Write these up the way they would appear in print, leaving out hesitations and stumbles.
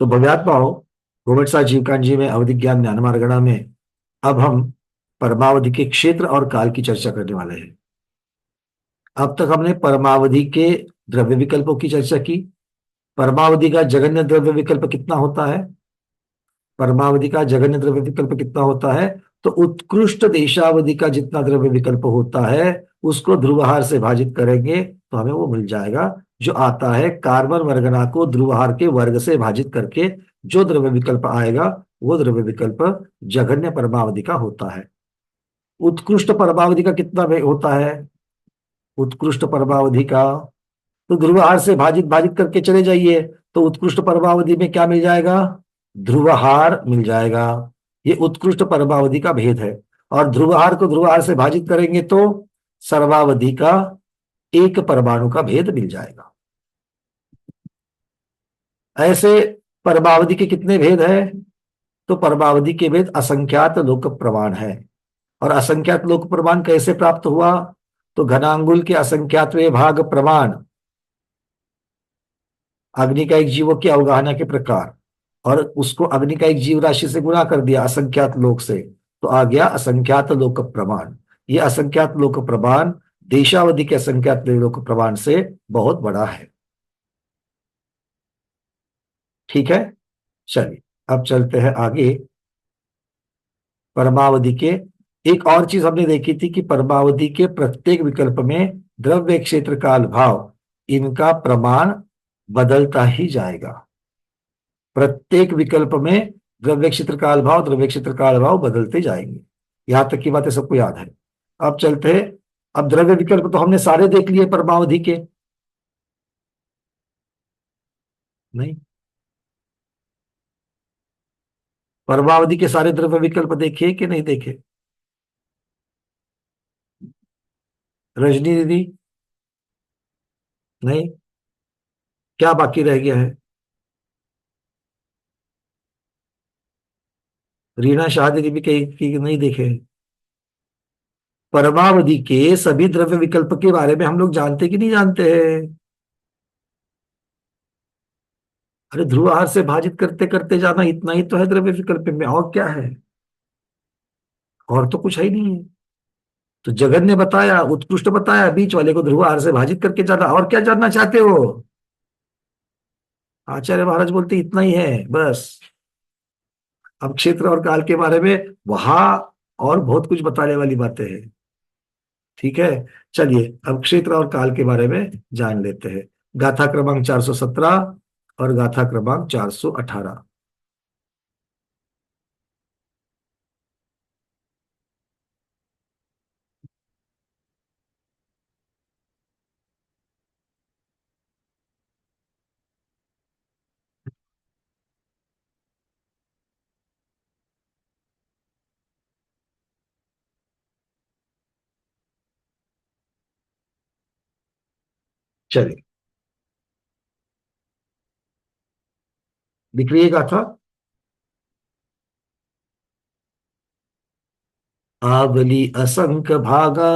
तो भव्यात्मा हो घुमट सा जीवकांड जी में अवधि ज्ञान ज्ञान मार्गणा में अब हम परमावधि के क्षेत्र और काल की चर्चा करने वाले हैं। अब तक हमने परमावधि के द्रव्य विकल्पों की चर्चा की। परमावधि का जगन्य द्रव्य विकल्प कितना होता है? परमावधि का जगन्य द्रव्य विकल्प कितना होता है? तो उत्कृष्ट देशावधि का जितना द्रव्य विकल्प होता है उसको ध्रुवहार से भाजित करेंगे तो हमें वो मिल जाएगा, जो आता है कार्बन वर्गना को ध्रुवहार के वर्ग से भाजित करके जो द्रव्य विकल्प आएगा वो द्रव्य विकल्प जघन्य परमावधि का होता है। उत्कृष्ट परमावधि का कितना होता है? उत्कृष्ट परमावधि का तो ध्रुवहार से भाजित भाजित करके चले जाइए, तो उत्कृष्ट परमावधि में क्या मिल जाएगा? ध्रुवहार मिल जाएगा। ये उत्कृष्ट परमावधि का भेद है। और ध्रुवहार को ध्रुवहार से भाजित करेंगे तो सर्वावधि का एक परमाणु का भेद मिल जाएगा। ऐसे परमावधि के कितने भेद हैं? तो परमावधि के भेद असंख्यात लोक प्रमाण है। और असंख्यात लोक प्रमाण कैसे प्राप्त हुआ? तो घनांगुल के असंख्यातवें भाग प्रमाण अग्निकायिक जीवों की अवगाहना के प्रकार, और उसको अग्निकायिक जीव राशि से गुणा कर दिया असंख्यात लोक से, तो आ गया असंख्यात लोक प्रमाण। ये असंख्यात लोक प्रमाण देशावधि के असंख्यात लोक प्रमाण से बहुत बड़ा है। ठीक है, चलिए अब चलते हैं आगे। परमावधि के एक और चीज हमने देखी थी कि परमावधि के प्रत्येक विकल्प में द्रव्य क्षेत्र काल भाव इनका प्रमाण बदलता ही जाएगा। प्रत्येक विकल्प में द्रव्य क्षेत्र काल भाव द्रव्य क्षेत्र काल भाव बदलते जाएंगे। यहां तक की बातें सबको याद है। अब चलते हैं। अब द्रव्य विकल्प तो हमने सारे देख लिए परमावधि के। नहीं, परमावधि के सारे द्रव्य विकल्प देखे कि नहीं देखे? रजनी दीदी? नहीं, क्या बाकी रह गया है? रीना शाह दीदी भी कहीं कि नहीं देखे? परमावधि के सभी द्रव्य विकल्प के बारे में हम लोग जानते कि नहीं जानते हैं? अरे ध्रुव आहार से भाजित करते करते जाना, इतना ही तो है द्रव्य विकल्प में, और क्या है? और तो कुछ है ही नहीं है। तो जगन ने बताया, उत्कृष्ट बताया, बीच वाले को ध्रुव आहार से भाजित करके जाना, और क्या जानना चाहते हो? आचार्य महाराज बोलते इतना ही है बस। अब क्षेत्र और काल के बारे में वहां और बहुत कुछ बताने वाली बातें हैं। ठीक है, चलिए अब क्षेत्र और काल के बारे में जान लेते हैं। गाथा क्रमांक 417 और गाथा क्रमांक 418। चलिए लिख रही है गाथा। आवली असंख्य भागा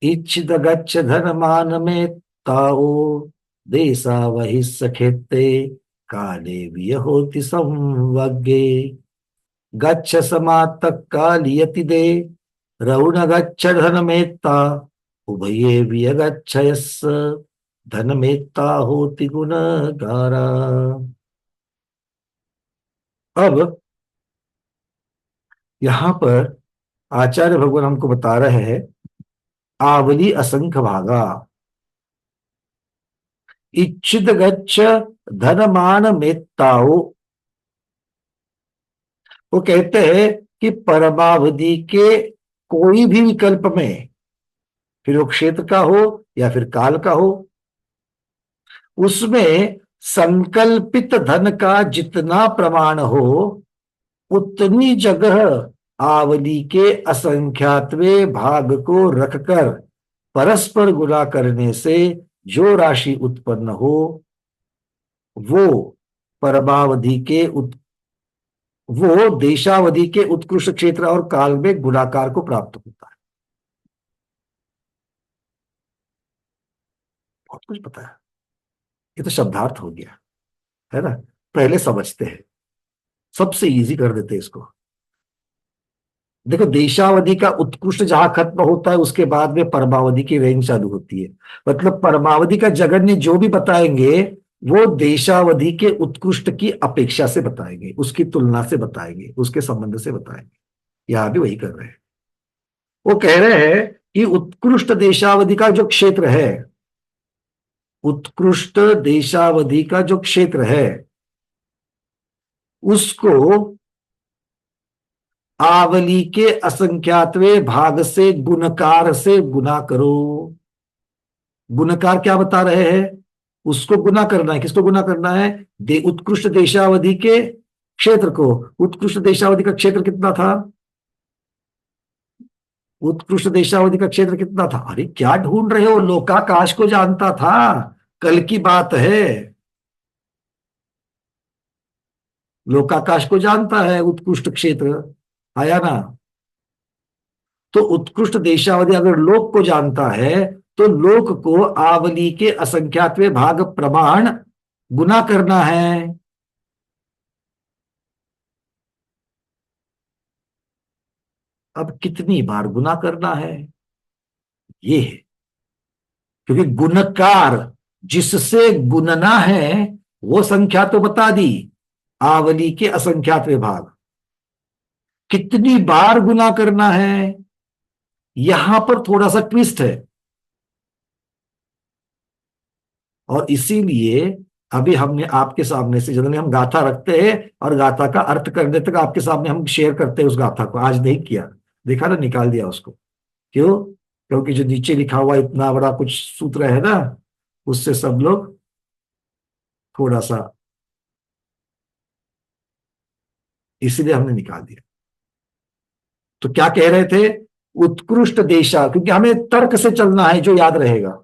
इच्छित गच्छ धन मान में ताओ देसा वही सखेते काले विय होति संवग्गे गच्छ समातक कालियति दे रउन गच्छ धन मेत्ता उभये विय गच्छयस धन मेत्ता होति गुणगारा। अब यहां पर आचार्य भगवान हमको बता रहे हैं आवली असंख्य भागा इच्छित गच्छ धनमान मेत्ताओ। वो कहते हैं कि परमावधि के कोई भी विकल्प में, फिर वो क्षेत्र का हो या फिर काल का हो, उसमें संकल्पित धन का जितना प्रमाण हो उतनी जगह आवली के असंख्यातवें भाग को रखकर परस्पर गुणा करने से जो राशि उत्पन्न हो वो परमावधि के वो देशावधि के उत्कृष्ट क्षेत्र और काल में गुणाकार को प्राप्त होता है। बहुत कुछ पता है। ये तो शब्दार्थ हो गया है ना। पहले समझते हैं, सबसे इजी कर देते हैं इसको। देखो, देशावधि का उत्कृष्ट जहां खत्म होता है उसके बाद में परमावधि की रेंज चालू होती है। मतलब परमावधि का जगन्य जो भी बताएंगे वो देशावधि के उत्कृष्ट की अपेक्षा से बताएंगे, उसकी तुलना से बताएंगे, उसके संबंध से बताएंगे। यहां भी वही कर रहे हैं। वो कह रहे हैं कि उत्कृष्ट देशावधि का जो क्षेत्र है, उत्कृष्ट देशावधि का जो क्षेत्र है उसको आवली के असंख्यातवें भाग से गुणकार से गुना करो। गुणकार क्या बता रहे हैं? उसको गुना करना है। किसको गुना करना है? उत्कृष्ट देशावधि के क्षेत्र को। उत्कृष्ट देशावधि का क्षेत्र कितना था? उत्कृष्ट देशावधि का क्षेत्र कितना था? अरे क्या ढूंढ रहे हो, लोकाकाश को जानता था, कल की बात है। लोकाकाश को जानता है उत्कृष्ट क्षेत्र, आया ना? तो उत्कृष्ट देशावधि अगर लोक को जानता है तो लोक को आवली के असंख्यातवें भाग प्रमाण गुना करना है। अब कितनी बार गुना करना है ये है, क्योंकि गुणकार जिससे गुणना है वो संख्या तो बता दी, आवली के असंख्यातवें भाग। कितनी बार गुना करना है, यहां पर थोड़ा सा ट्विस्ट है। और इसीलिए अभी हमने आपके सामने से जनरली हम गाथा रखते हैं और गाथा का अर्थ करने तक आपके सामने हम शेयर करते हैं उस गाथा को, आज नहीं किया। देखा ना, निकाल दिया उसको। क्यों? क्योंकि जो नीचे लिखा हुआ इतना बड़ा कुछ सूत्र है ना, उससे सब लोग थोड़ा सा, इसीलिए हमने निकाल दिया। तो क्या कह रहे थे? उत्कृष्ट देशा, क्योंकि हमें तर्क से चलना है जो याद रहेगा।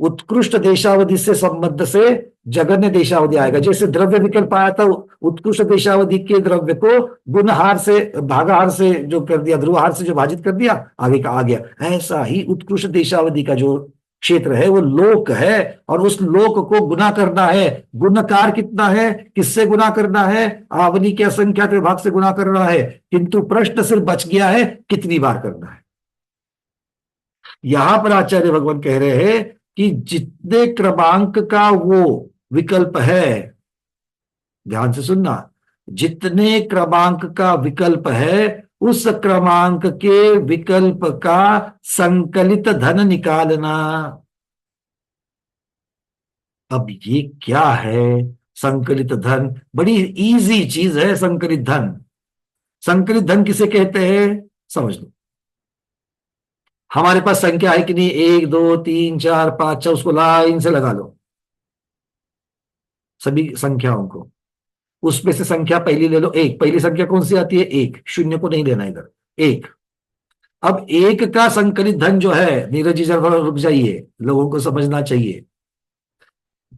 उत्कृष्ट देशावधि से संबंध से जगन्य देशावधि आएगा। जैसे द्रव्य विकल्प आया था, उत्कृष्ट देशावधि के द्रव्य को गुणहार से, भागाहार से जो कर दिया, ध्रुवहार से जो भाजित कर दिया, आगे का आ गया। ऐसा ही उत्कृष्ट देशावधि का जो क्षेत्र है वो लोक है, और उस लोक को गुना करना है। गुणकार कितना है? किससे गुना करना है? आवली के असंख्यात विभाग से गुना करना है। किंतु प्रश्न सिर्फ बच गया है कितनी बार करना है। यहां पर आचार्य भगवान कह रहे हैं कि जितने क्रमांक का वो विकल्प है, ध्यान से सुनना, जितने क्रमांक का विकल्प है उस क्रमांक के विकल्प का संकलित धन निकालना। अब ये क्या है संकलित धन? बड़ी इजी चीज है संकलित धन। संकलित धन किसे कहते हैं समझ लो। हमारे पास संख्या है कि नहीं, 1 2 3 4 5 6, उसको लाइन से लगा लो सभी संख्याओं को। उसमें से संख्या पहली ले लो, एक। पहली संख्या कौन सी आती है? एक। शून्य को नहीं लेना इधर, एक। अब एक का संकलित धन जो है, नीरज जी जरा थोड़ा रुक जाइए, लोगों को समझना चाहिए।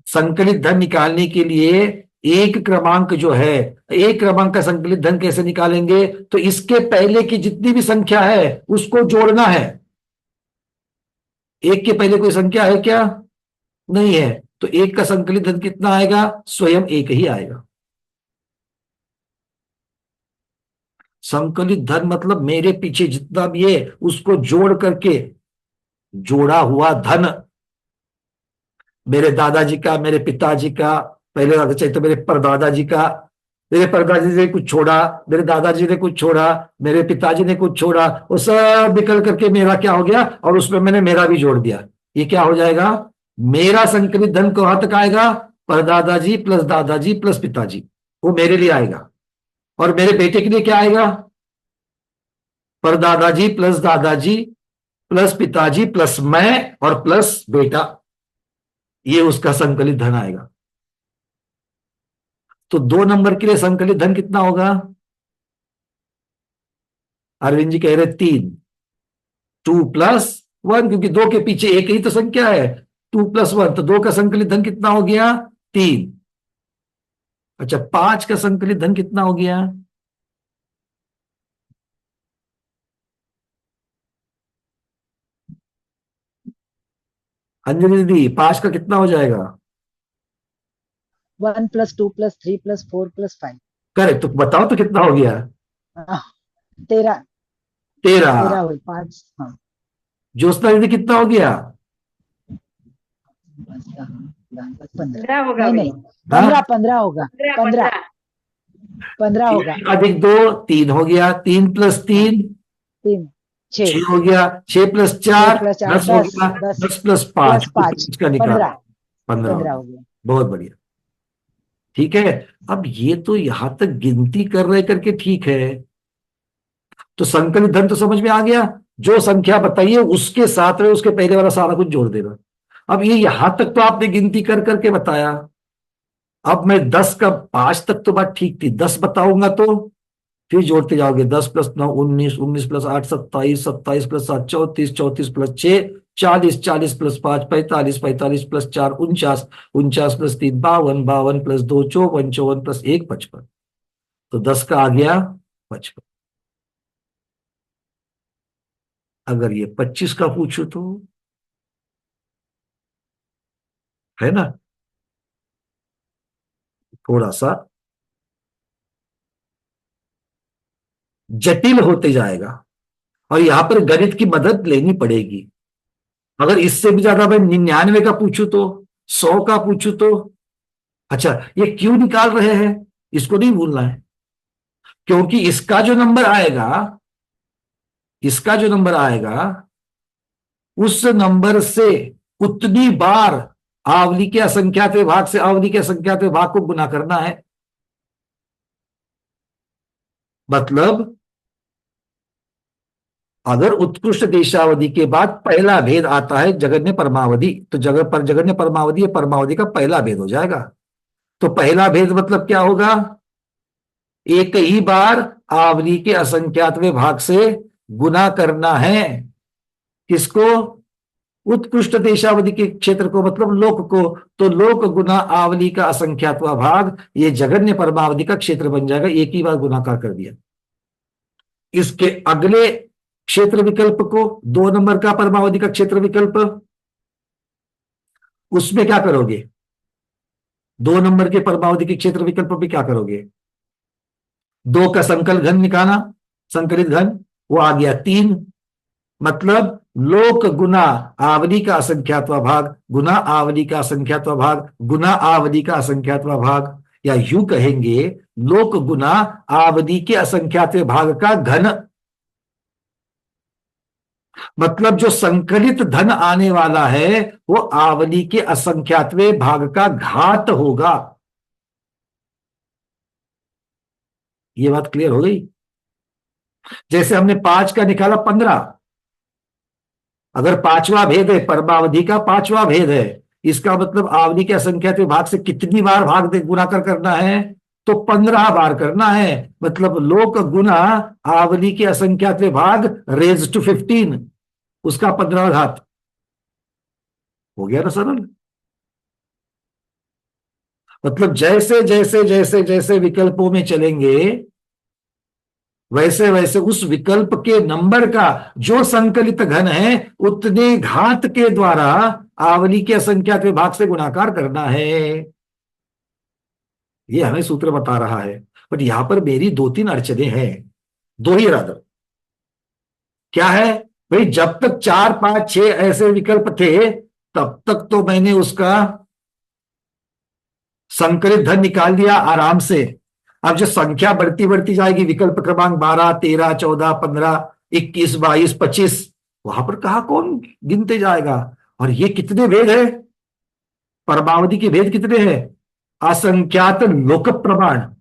संकलित धन निकालने के लिए एक क्रमांक जो है, एक क्रमांक का संकलित धन कैसे निकालेंगे? तो इसके पहले की जितनी भी संख्या है उसको जोड़ना है। एक के पहले कोई संख्या है क्या? नहीं है। तो एक का संकलित धन कितना आएगा? स्वयं एक ही आएगा। संकलित धन मतलब मेरे पीछे जितना भी है उसको जोड़ करके जोड़ा हुआ धन। मेरे दादाजी का, मेरे पिताजी का, पहले आना चाहिए तो मेरे परदादा जी का। मेरे परदादा जी ने कुछ छोड़ा, मेरे दादाजी ने कुछ छोड़ा, मेरे पिताजी ने कुछ छोड़ा, वो सब निकल करके मेरा क्या हो गया, और उसमें मैंने मेरा भी जोड़ दिया। ये क्या हो जाएगा? मेरा संकलित धन कहां तक आएगा? परदादाजी प्लस दादाजी प्लस पिताजी, वो मेरे लिए आएगा। और मेरे बेटे के लिए क्या आएगा? परदादाजी प्लस दादाजी प्लस पिताजी प्लस मैं और प्लस बेटा, ये उसका संकलित धन आएगा। तो 2 नंबर के लिए संकलित धन कितना होगा? अरविंद जी कह रहे 3। 2+1, क्योंकि दो के पीछे एक ही तो संख्या है। 2+1, तो दो का संकलित धन कितना हो गया? 3। अच्छा, 5 का संकलित धन कितना हो गया? अंजलि दीदी, 5 का कितना हो जाएगा? 1+2+3+4+5। करेक्ट, तो बताओ तो कितना हो गया? 13। 13। 13 हुई, 5। हाँ। ज्योत्सना दीदी कितना हो गया? 15। 15 होगा नहीं भैया। नहीं, हाँ, 15 15 होगा। 15 15 15। 15 होगा। 1+2 3 हो गया, 3 प्लस हाँ, 3 3 6। 6 हो गया, 6 प्लस 6 4 प्लस 4 10 हो 10। गया, 10 10 प्लस 5 प्लस 5 इसका निकाल, 15। 15 हो 15 गया। हो गया। बहुत बढ़िया। ठीक है, अब ये तो यहां तक गिनती कर रहे करके ठीक है, तो संकलित धन तो समझ में आ गया, जो संख्या बताइए उसके साथ में उसके पहले वाला सारा कुछ जोड़ देना। अब ये यहां तक तो आपने गिनती कर करके बताया, अब मैं 10 का 5 तक तो बात ठीक थी, 10 बताऊंगा तो फिर जोड़ते जाओगे, 10+9 19, 19+8 27, 27+7 34, 34+6 40, 40+5 45, 45+4 49, 49+3 52, 52+2 54, 54+1 55। तो 10 का आ गया 55। अगर ये 25 का पूछो तो, है ना, थोड़ा सा जटिल होते जाएगा, और यहां पर गणित की मदद लेनी पड़ेगी। अगर इससे भी ज्यादा मैं 99 का पूछूं तो, 100 का पूछूं तो, अच्छा ये क्यों निकाल रहे हैं, इसको नहीं भूलना है, क्योंकि इसका जो नंबर आएगा उस नंबर से उतनी बार आवली के असंख्यात विभाग से आवली के असंख्यात विभाग को गुना करना है। मतलब अगर उत्कृष्ट देशावधि के बाद पहला भेद आता है जगन्य परमावधि, तो जगन्य परमावधि परमावधि का पहला भेद हो जाएगा। तो पहला भेद मतलब क्या होगा, एक ही बार आवली के असंख्यात विभाग से गुना करना है। किसको? उत्कृष्ट देशावधि के क्षेत्र को, मतलब लोक को। तो लोक गुना आवली का असंख्यातवा भाग, ये जगन्य परमावधि का क्षेत्र बन जाएगा, एक ही बार गुणाकार कर दिया। इसके अगले क्षेत्र विकल्प को, 2 नंबर का परमावधि का क्षेत्र विकल्प, उसमें क्या करोगे? 2 नंबर के परमावधि के क्षेत्र विकल्प में क्या करोगे? 2 का संकल घन निकाला, संकलित घन, वो आ गया 3। मतलब लोक गुना आवली का असंख्यातवा भाग गुना आवली का असंख्यातवा भाग गुना आवली का असंख्यातवा भाग, या यूं कहेंगे लोक गुना आवली के असंख्यातवे भाग का घन। मतलब जो संकलित धन आने वाला है वो आवली के असंख्यातवे भाग का घात होगा। ये बात क्लियर हो गई? जैसे हमने 5 का निकाला 15, अगर पांचवा भेद है, परमावधि का पांचवा भेद है, इसका मतलब आवली के असंख्यात भाग से कितनी बार भाग गुणाकार करना है? तो 15 बार करना है। मतलब लोक गुना आवली के असंख्यात भाग रेज टू 15, उसका 15 घात। हो गया ना सरल? मतलब जैसे जैसे जैसे जैसे विकल्पों में चलेंगे, वैसे वैसे उस विकल्प के नंबर का जो संकलित घन है उतने घात के द्वारा आवली के असंख्यात विभाग से गुणाकार करना है। ये हमें सूत्र बता रहा है। बट यहां पर मेरी 2-3 अड़चने हैं, दो ही रादर। क्या है भाई, जब तक 4 5 6 ऐसे विकल्प थे तब तक तो मैंने उसका संकलित धन निकाल दिया आराम से। अब जो संख्या बढ़ती बढ़ती जाएगी, विकल्प क्रमांक 12 13 14 15 21 22 25, वहां पर कहा कौन गिनते जाएगा? और ये कितने भेद है, परमावधि के भेद कितने हैं? असंख्यात लोक प्रमाण।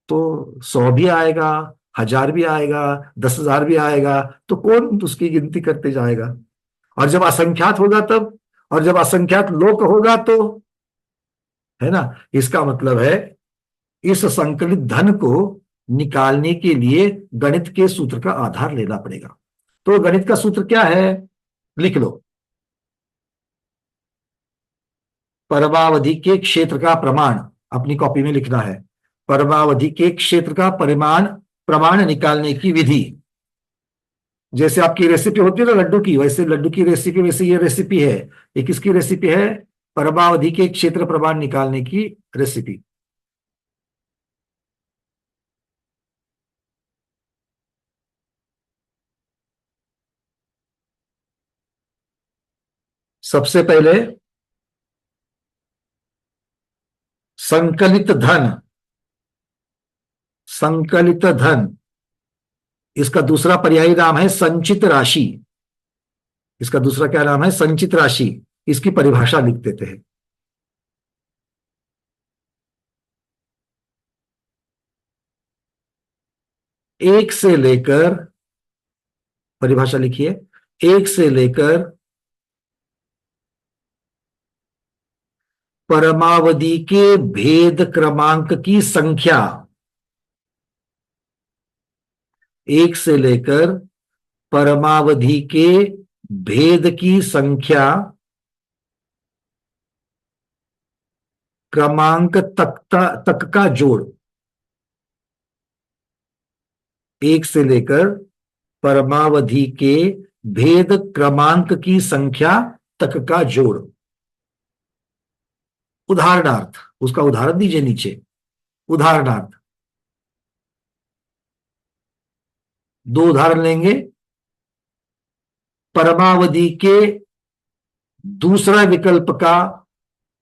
तो 100 भी आएगा, 1000 भी आएगा, 10,000 भी आएगा, तो कौन उसकी गिनती करते जाएगा? और जब असंख्यात होगा तब, और जब असंख्यात लोक होगा तो, है ना। इसका मतलब है इस संकलित धन को निकालने के लिए गणित के सूत्र का आधार लेना पड़ेगा। तो गणित का सूत्र क्या है, लिख लो। परमावधि के क्षेत्र का प्रमाण, अपनी कॉपी में लिखना है, परमावधि के क्षेत्र का परिमाण प्रमाण निकालने की विधि। जैसे आपकी रेसिपी होती है ना लड्डू की, वैसे लड्डू की रेसिपी, वैसे ये रेसिपी है। ये किसकी रेसिपी है? परमावधि के क्षेत्र प्रमाण निकालने की रेसिपी। सबसे पहले संकलित धन, संकलित धन, इसका दूसरा पर्यायी नाम है संचित राशि। इसका दूसरा क्या नाम है? संचित राशि। इसकी परिभाषा लिख देते हैं। एक से लेकर, परिभाषा लिखिए, एक से लेकर परमावधि के भेद क्रमांक की संख्या, एक से लेकर परमावधि के भेद की संख्या क्रमांक तक का जोड़। एक से लेकर परमावधि के भेद क्रमांक की संख्या तक का जोड़। उदाहरणार्थ, उसका उदाहरण दीजिए नीचे। उदाहरणार्थ, दो उदाहरण लेंगे। परमावधि के दूसरा विकल्प का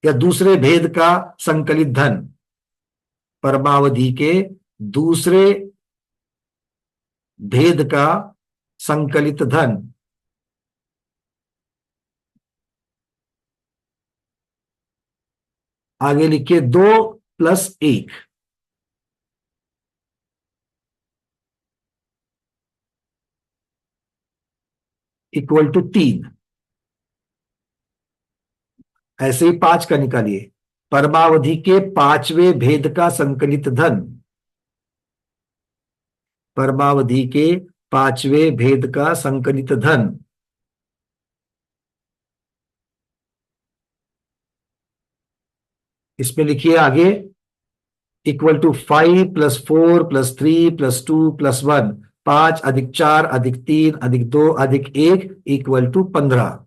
या दूसरे भेद का संकलित धन, परमावधि के दूसरे भेद का संकलित धन आगे लिखिए 2+1। Equal to 3। ऐसे ही 5 का निकालिए। परमावधि के पांचवें भेद का संकलित धन, परमावधि के पांचवें भेद का संकलित धन इसमें लिखिए आगे इक्वल टू 5+4+3+2+1। 5+4+3+2+1 equal to 15।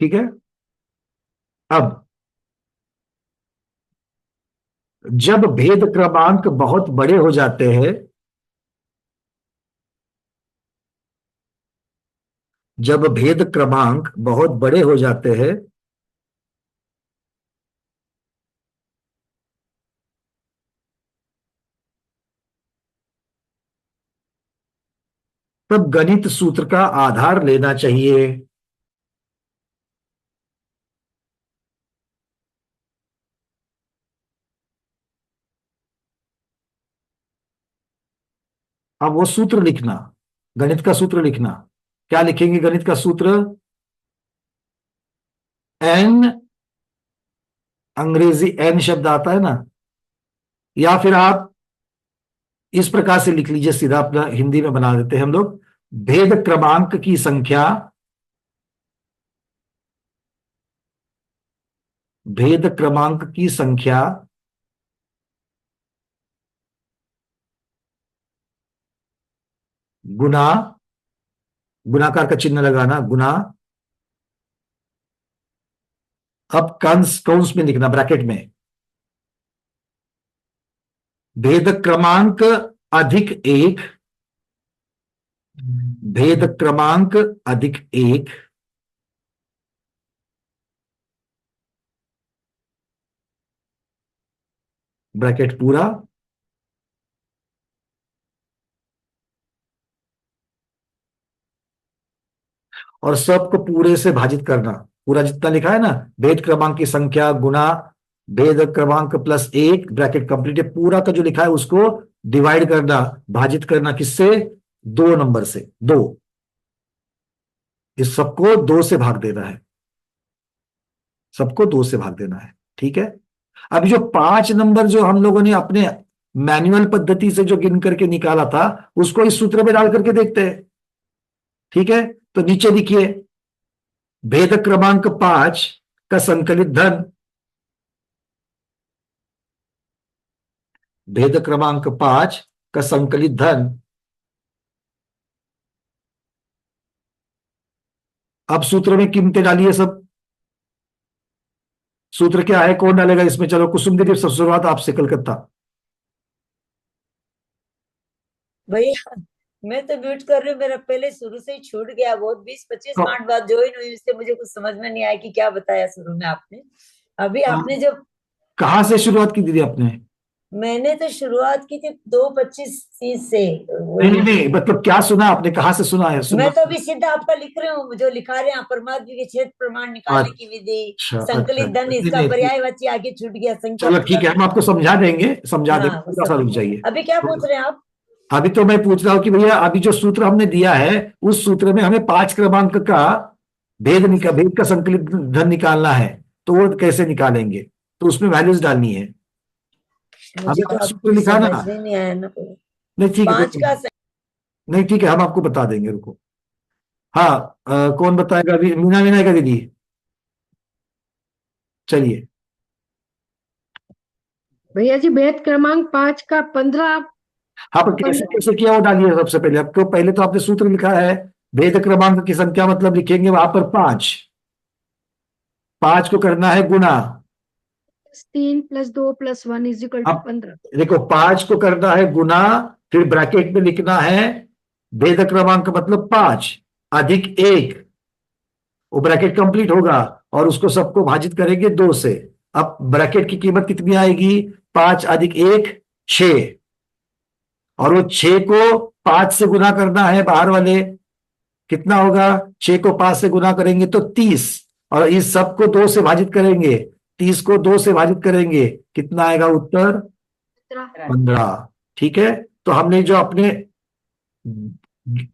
ठीक है। अब जब भेद क्रमांक बहुत बड़े हो जाते हैं, जब भेद क्रमांक बहुत बड़े हो जाते हैं, तब गणित सूत्र का आधार लेना चाहिए। अब वो सूत्र लिखना, गणित का सूत्र लिखना। क्या लिखेंगे गणित का सूत्र? एन, अंग्रेजी एन शब्द आता है ना, या फिर आप इस प्रकार से लिख लीजिए, सीधा अपना हिंदी में बना देते हैं हम लोग। भेद क्रमांक की संख्या, भेद क्रमांक की संख्या गुना, गुणाकार का चिन्ह लगाना, गुना, अब कंस कौंस में लिखना ब्रैकेट में, भेद क्रमांक अधिक 1, भेद क्रमांक अधिक 1 ब्रैकेट पूरा, और सबको पूरे से भाजित करना। पूरा जितना लिखा है ना, भेद क्रमांक की संख्या गुना भेद क्रमांक +1 ब्रैकेट कंप्लीट है, पूरा का जो लिखा है उसको डिवाइड करना, भाजित करना किससे? 2 नंबर से। 2, इस सबको 2 से भाग देना है, सबको 2 से भाग देना है। ठीक है। अब जो 5 नंबर जो हम लोगों ने अपने मैनुअल पद्धति से जो गिन करके निकाला था, उसको इस सूत्र में डाल करके देखते हैं। ठीक है। तो नीचे लिखिए, भेद क्रमांक 5 का संकलित धन भेद क्रमांक 5 का संकलित धन। अब सूत्र में कीमतें डालिए सब। सूत्र क्या है, कौन डालेगा इसमें? चलो कुसुम दीदी, सब शुरुआत आपसे, कलकत्ता। भैया मैं तो म्यूट कर रही हूँ, मेरा पहले शुरू से ही छूट गया बहुत, 20-25 तो मिनट बाद ज्वाइन हुई, उससे मुझे कुछ समझ में नहीं आया कि क्या बताया शुरू में आपने। अभी आपने जब कहाँ से शुरुआत की दीदी आपने? मैंने तो शुरुआत की थी 2:25 से नहीं नहीं वही। नहीं, मतलब क्या सुना आपने, कहाँ से सुना है? मैं सुना। तो अभी सीधा आपका लिख रही हूँ, जो लिखा रहे हैं परमात्मा के क्षेत्र प्रमाण निकालने की विधि, अच्छा अच्छा, संकलित धन, नहीं इसका नहीं, पर्यायवाची आगे छूट गया, संख्या चलो ठीक पूरा। है, हम आपको समझा देंगे, समझा देंगे, हाँ वो थोड़ा सा रुक जाइए। अभी क्या पूछ रहे हैं आप? अभी तो मैं पूछ रहा हूँ कि भैया अभी जो सूत्र हमने दिया है, उस सूत्र में हमें 5 क्रमांक का भेद का संकलित धन निकालना है। तो वो कैसे निकालेंगे? तो उसमें वैल्यूज डालनी है। मुझे अभी तो आपने आप सूत्र लिखा ना? समझ में नहीं आया ना। नहीं ठीक है, पांच का नहीं ठीक है, हम आपको बता देंगे, रुको। हाँ, कौन बताएगा अभी? मीना, मीना का दीदी, चलिए। भैया जी, भेद क्रमांक 5 का 15। हाँ, पर कैसे कैसे किया वो डालिए सबसे पहले। आपको पहले तो आपने सूत्र लिखा है, भेद क्रमांक की संख्या, मतलब लिखेंगे वहां पर 5। 5 को करना है गुणा। 3 + 2 + 1 = अब 15। देखो, 5 को करना है गुना, फिर ब्रैकेट में लिखना है भेद क्रमांक मतलब 5 अधिक 1। वो ब्रैकेट कंप्लीट होगा और उसको सबको भाजित करेंगे 2 से। अब ब्रैकेट की कीमत कितनी आएगी? 5 अधिक 1, 6। और वो 6 को 5 से गुना करना है बाहर वाले। कितना होगा? 6 को 5 से गुना करेंगे तो 30। और इस सब को 2 से भाजित करेंगे, 30 को 2 से भाजित करेंगे, कितना आएगा उत्तर? 15। ठीक है, तो हमने जो अपने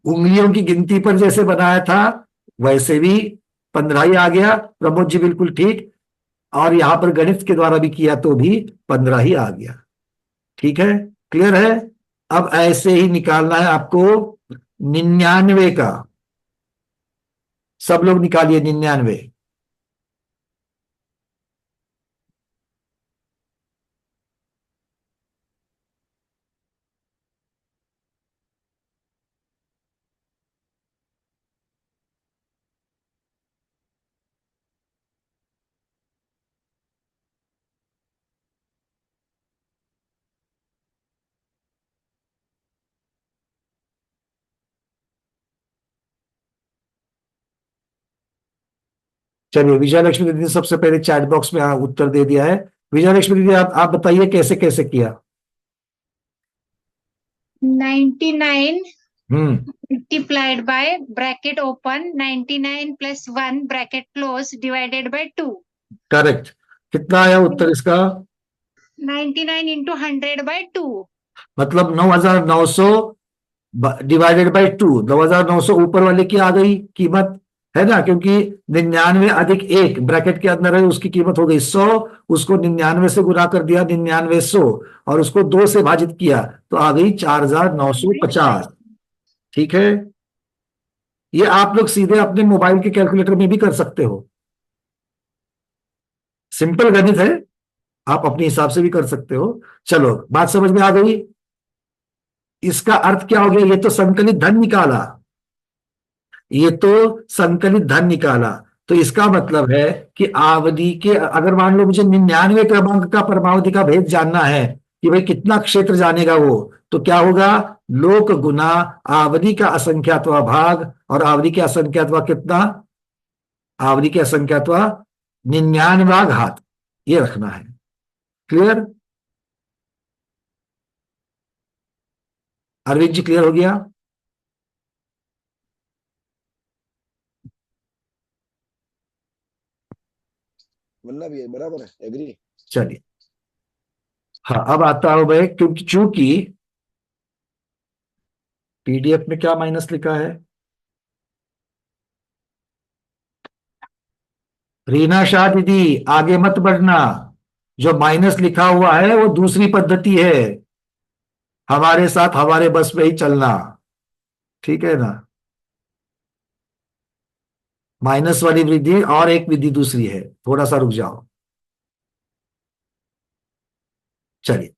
उंगलियों की गिनती पर जैसे बनाया था, वैसे भी 15 ही आ गया। प्रमोद जी बिल्कुल ठीक। और यहां पर गणित के द्वारा भी किया तो भी 15 ही आ गया। ठीक है, क्लियर है? अब ऐसे ही निकालना है आपको 99 का। सब लोग निकालिए 99। चलिए, विजय लक्ष्मी दीदी ने सबसे पहले चैट बॉक्स में उत्तर दे दिया है। विजय लक्ष्मी दीदी, आप बताइए कैसे कैसे किया? 99 हम्म, multiplied by bracket open 99 plus 1 bracket close divided by 2. Correct. कितना आया उत्तर इसका? 99 into 100 by 2. मतलब 9,900 डिवाइडेड बाई 2। 9,900 ऊपर वाले की आ गई कीमत, है ना? क्योंकि 99 अधिक 1 ब्रैकेट के अंदर है, उसकी कीमत हो गई 100। उसको 99 से गुना कर दिया, 9900, और उसको 2 से भाजित किया तो आ गई 4,950। ठीक है, ये आप लोग सीधे अपने मोबाइल के कैलकुलेटर में भी कर सकते हो। सिंपल गणित है, आप अपने हिसाब से भी कर सकते हो। चलो, बात समझ में आ गई? इसका अर्थ क्या हो गया? ये तो संकलित धन निकाला, ये तो संकलित धन निकाला। तो इसका मतलब है कि आवधि के, अगर मान लो मुझे 99 क्रमांक का परमावधि का भेद जानना है कि भाई कितना क्षेत्र जानेगा वो, तो क्या होगा? लोक गुना आवधि का असंख्यात्वा भाग, और आवधि के असंख्यात्वा कितना? आवधि के असंख्यात्वा 99 घात, ये रखना है। क्लियर? अरविंद जी, क्लियर हो गया? वरना भी है, बराबर है, एग्री। चलिए, हाँ, अब आता हूं भाई, क्योंकि चूंकि पीडीएफ में क्या माइनस लिखा है? रीना शाह दीदी, आगे मत बढ़ना। जो माइनस लिखा हुआ है वो दूसरी पद्धति है, हमारे साथ हमारे बस में ही चलना। ठीक है ना? माइनस वाली विधि और एक विधि दूसरी है, थोड़ा सा रुक जाओ। चलिए,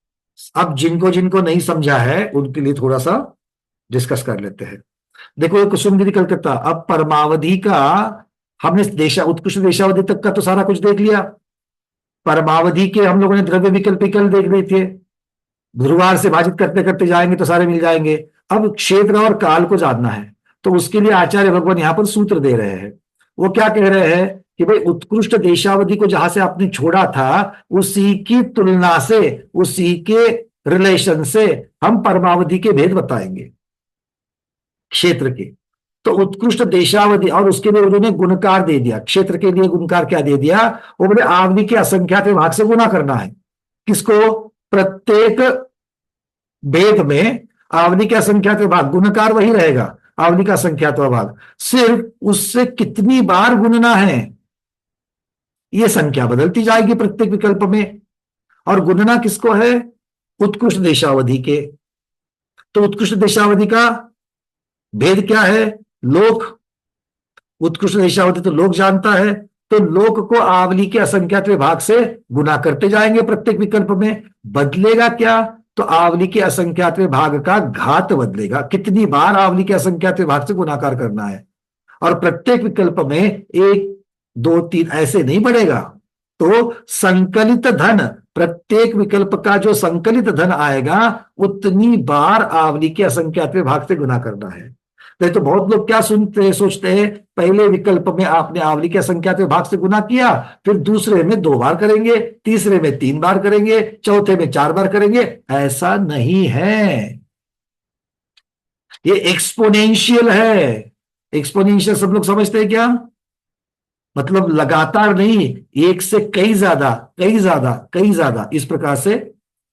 अब जिनको जिनको नहीं समझा है उनके लिए थोड़ा सा डिस्कस कर लेते हैं। देखो ये कुसुम दीदी कलकत्ता, अब परमावधि का हमने उत्कृष्ट देशावधि तक का तो सारा कुछ देख लिया। परमावधि के हम लोगों ने द्रव्य विकल्प विकल्प देख लिए थे, ध्रुवार से भाजित करते करते जाएंगे तो सारे मिल जाएंगे। अब क्षेत्र और काल को जानना है, तो उसके लिए आचार्य भगवान यहां पर सूत्र दे रहे हैं। वो क्या कह रहे हैं कि भाई उत्कृष्ट देशावधि को जहां से आपने छोड़ा था उसी की तुलना से, उसी के रिलेशन से हम परमावधि के भेद बताएंगे क्षेत्र के। तो उत्कृष्ट देशावधि, और उसके लिए उन्होंने गुणकार दे दिया। क्षेत्र के लिए गुणकार क्या दे दिया, वो बोले आवधि के असंख्यात विभाग से गुना करना है। किसको, प्रत्येक भेद में आवधि का असंख्यात विभाग, गुणकार वही रहेगा आवधि का असंख्यात विभाग, सिर्फ उससे कितनी बार गुणना है ये संख्या बदलती जाएगी प्रत्येक विकल्प में। और गुणना किसको है, उत्कृष्ट देशावधि के। तो उत्कृष्ट देशावधि का भेद क्या है, लोक। उत्कृष्ट देशावधि तो लोक जानता है, तो लोक को आवली के असंख्यात विभाग से गुना करते जाएंगे प्रत्येक विकल्प में। बदलेगा क्या, तो आवली के असंख्यात विभाग का घात बदलेगा, कितनी बार आवली के असंख्यात विभाग से गुणाकार करना है। और प्रत्येक विकल्प में 1 2 3 ऐसे नहीं बढ़ेगा। तो संकलित धन, प्रत्येक विकल्प का जो संकलित धन आएगा उतनी बार आवली के असंख्यात विभाग से गुना करना है। तो बहुत लोग क्या सुनते हैं, सोचते हैं पहले विकल्प में आपने आवली के असंख्यात विभाग से गुना किया, फिर दूसरे में 2 बार करेंगे, तीसरे में 3 बार करेंगे, चौथे में 4 बार करेंगे। ऐसा नहीं है, ये एक्सपोनेंशियल है। एक्सपोनेंशियल सब लोग समझते हैं क्या, मतलब लगातार नहीं, एक से कई ज्यादा कई ज्यादा कई ज्यादा, इस प्रकार से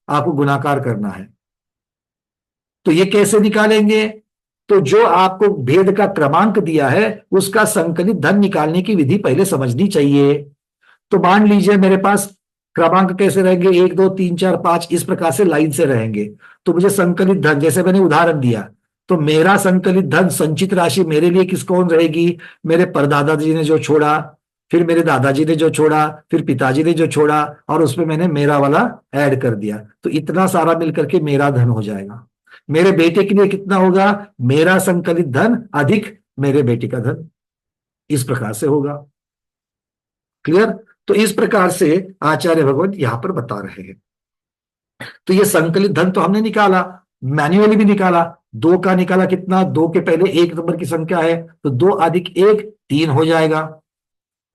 आपको गुणाकार करना है। तो ये कैसे निकालेंगे, तो जो आपको भेद का क्रमांक दिया है उसका संकलित धन निकालने की विधि पहले समझनी चाहिए। तो मान लीजिए मेरे पास क्रमांक कैसे रहेंगे, 1 2 3 4 5 इस प्रकार से लाइन से रहेंगे। तो मुझे संकलित धन, जैसे मैंने उदाहरण दिया, तो मेरा संकलित धन संचित राशि मेरे लिए किस कौन रहेगी, मेरे परदादाजी ने जो छोड़ा, फिर मेरे दादाजी ने जो छोड़ा, फिर पिताजी ने जो छोड़ा, और उसमें मैंने मेरा वाला ऐड कर दिया। तो इतना सारा मिलकर के मेरा धन हो जाएगा। मेरे बेटे के लिए कितना होगा, मेरा संकलित धन अधिक मेरे बेटे का धन, इस प्रकार से होगा। क्लियर। तो इस प्रकार से आचार्य भगवान यहां पर बता रहे हैं। तो ये संकलित धन तो हमने निकाला, मैन्युअली भी निकाला। 2 का निकाला कितना, 2 के पहले 1 नंबर की संख्या है, तो 2 अधिक 1 3 हो जाएगा।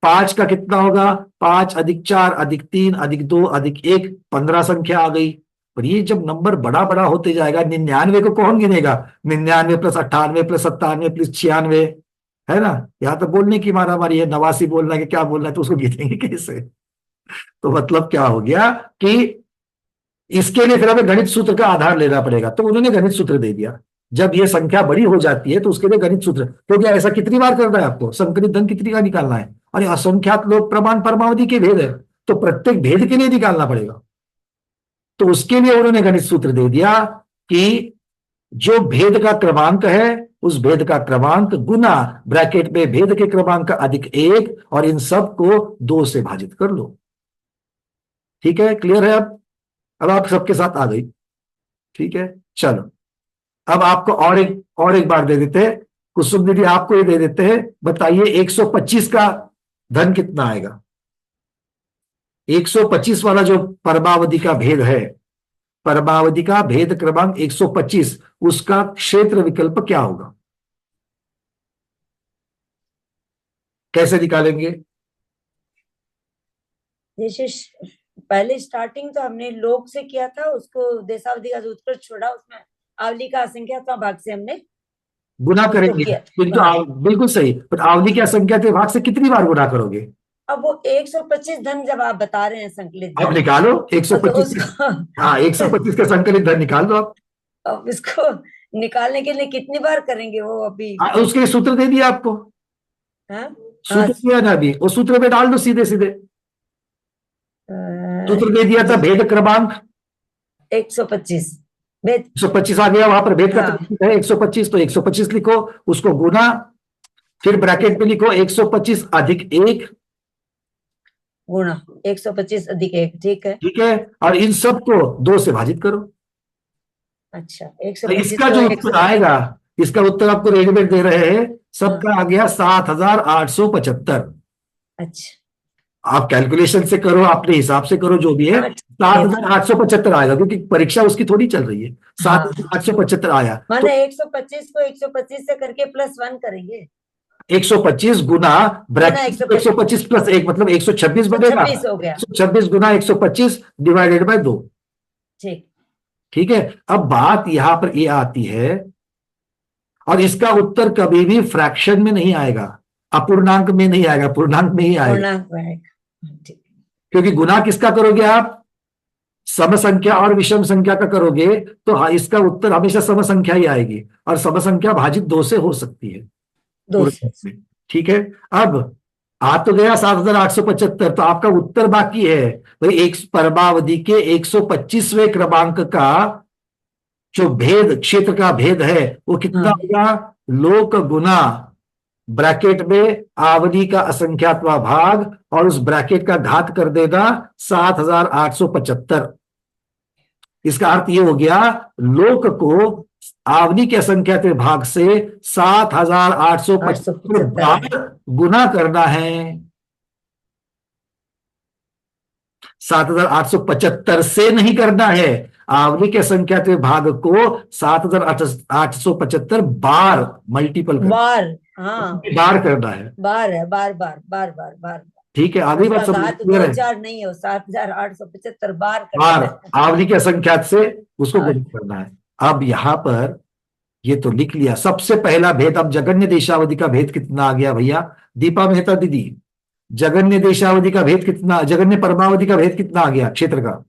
5 का कितना होगा, 5 अधिक 4 अधिक 3 अधिक 2 अधिक 1 15 संख्या आ गई। पर ये जब नंबर बड़ा बड़ा होते जाएगा, 99 को कौन गिनेगा, 99 प्लस 98 प्लस 97 प्लस 96, है ना। यहां तो बोलने की मारामारी है, 89 बोलना है कि क्या बोलना है, तो उसको गिनेंगे कैसे। तो मतलब क्या हो गया कि इसके लिए फिर हमें गणित सूत्र का आधार लेना पड़ेगा। तो उन्होंने गणित सूत्र दे दिया। जब ये संख्या बड़ी हो जाती है तो उसके लिए गणित सूत्र, क्योंकि ऐसा कितनी बार करना है आपको, संकलित धन कितनी का निकालना है, अरे असंख्यात लोग प्रमाण परमावधि के भेद है, तो प्रत्येक भेद के लिए निकालना पड़ेगा। तो उसके लिए उन्होंने गणित सूत्र दे दिया कि जो भेद का क्रमांक है उस भेद का क्रमांक गुना ब्रैकेट में भेद के क्रमांक का अधिक 1, और इन सब को 2 से भाजित कर लो। ठीक है, क्लियर है। अब आप सबके साथ आ गई। ठीक है, चलो अब आपको और एक बार दे देते हैं। कुसुम दीदी आपको ये दे देते हैं, बताइए 125 का धन कितना आएगा। 125 वाला जो परमावधि का भेद है, परमावधि का भेद क्रमांक 125, उसका क्षेत्र विकल्प क्या होगा, कैसे निकालेंगे। जैसे पहले स्टार्टिंग तो हमने लोक से किया था, उसको देशावधि का जो उत्कृष्ट छोड़ा, उसमें आवली का असंख्यात भाग से हमने गुना करेंगे। बिल्कुल सही, पर आवली के असंख्यात भाग से कितनी बार गुना करोगे। अब वो 125 धन जब आप बता रहे हैं संकलित अब निकालो 125। हाँ, 125 का संकलित धन निकाल दो आप। अब इसको निकालने के लिए कितनी बार करेंगे वो अभी। उसके सूत्र दे दिया आपको। सूत्र दिया ना अभी, वो सूत्र में डाल दो सीधे सीधे। सूत्र दे दिया था भेद क्रमांक 125, 125 आ गया, वहां पर भेद का है 125, तो 125 लिखो, उसको गुना, फिर ब्रैकेट में लिखो 125 अधिक 1, गुणा 125 अधिक 1, ठीक है। ठीक है, और इन सब को 2 से भाजित करो। अच्छा, तो 125 इसका को जो 1 उत्तर आएगा, इसका उत्तर आपको रेडीमेड दे रहे हैं, सबका आ गया 7,875। अच्छा, आप कैलकुलेशन से करो, अपने हिसाब से करो, जो भी है, हाँ, ठीक है। 7,875 आएगा, क्योंकि परीक्षा उसकी थोड़ी चल रही है। हाँ। 7,875 आया, तो माने 125 को 125 से करके +1 करेंगे। 125 गुना ब्रैकेट 125 प्लस 1 मतलब 126 बनेगा। 126 हो गया, 126 गुना 125 डिवाइडेड बाय 2। ठीक। ठीक है, अब बात यहां पर ये आती है, और इसका उत्तर कभी भी फ्रैक्शन में नहीं आएगा, अपूर्णांक में नहीं आएगा, पूर्णांक में ही आएगा। पूर्णांक में आएगा, ठीक। क्योंकि गुना किसका करोगे आप? सम संख्या और विषम संख्या का करोगे, तो हाँ, इसका उत्तर हमेशा सम संख्या ही आएगी, और सम संख्या भाजित 2 से हो सकती है 2 से। पूर्णांक में। ठीक है, अब आ तो गया 7,875, तो आपका उत्तर बाकी है भाई, एक परमावधि के 125वें क्रमांक का जो भेद, क्षेत्र का भेद है, वो कितना हाँ। होगा? लोक गुना ब्रैकेट में आवली का असंख्यात्वा भाग, और उस ब्रैकेट का घात कर देगा 7,875। इसका अर्थ ये हो गया, लोक को आवली के असंख्यात्व भाग से 7,875 बार गुना करना है। 7,875 से नहीं करना है, आवली के संख्यात्मक भाग को 7,875 बार मल्टीपल करना, बार, हाँ, बार करना है। बार है, बार बार बार बार बार। ठीक है, आगे बात समझ घात क्लियर है? 2,4 नहीं हो, 7,875 बार करना बार है। आवली के असंख्यात से उसको हाँ। गुणा करना है। अब यहां पर ये तो लिख लिया सबसे पहला भेद। अब जगन्य देशावधि का भेद कितना आ गया भैया? दीपा मेहता दीदी, जगन्य देशावधि का भेद कितना, जगन्य परमावधि का भेद कितना आ गया क्षेत्र का?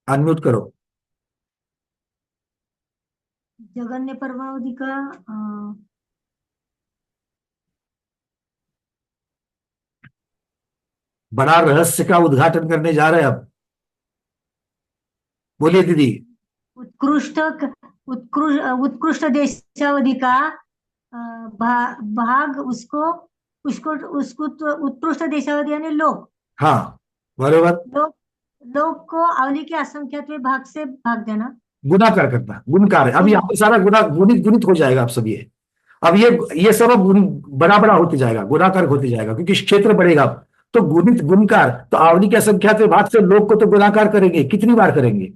अनम्यूट करो। जगन्य परमावधि का बड़ा रहस्य का उद्घाटन करने जा रहे हैं अब। बोलिए दीदी। उत्कृष्ट उत्कृष्ट देशावधि का भाग उसको उसको उसको तो उत्कृष्ट देशावधि यानी लोक। हाँ बरोबर, लोक लोक को आवली के असंख्यात्व भाग से भाग देना, गुणाकार करना, गुणकार है। अब यहाँ पे सारा गुणा गुणित गुणित हो जाएगा आप सब। ये अब ये सब अब बड़ा बड़ा होते जाएगा, गुणाकार होते जाएगा, क्योंकि क्षेत्र बढ़ेगा। तो गुणित गुणकार, तो आवली के असंख्यात्व भाग से लोक को तो गुणाकार करेंगे, कितनी बार करेंगे?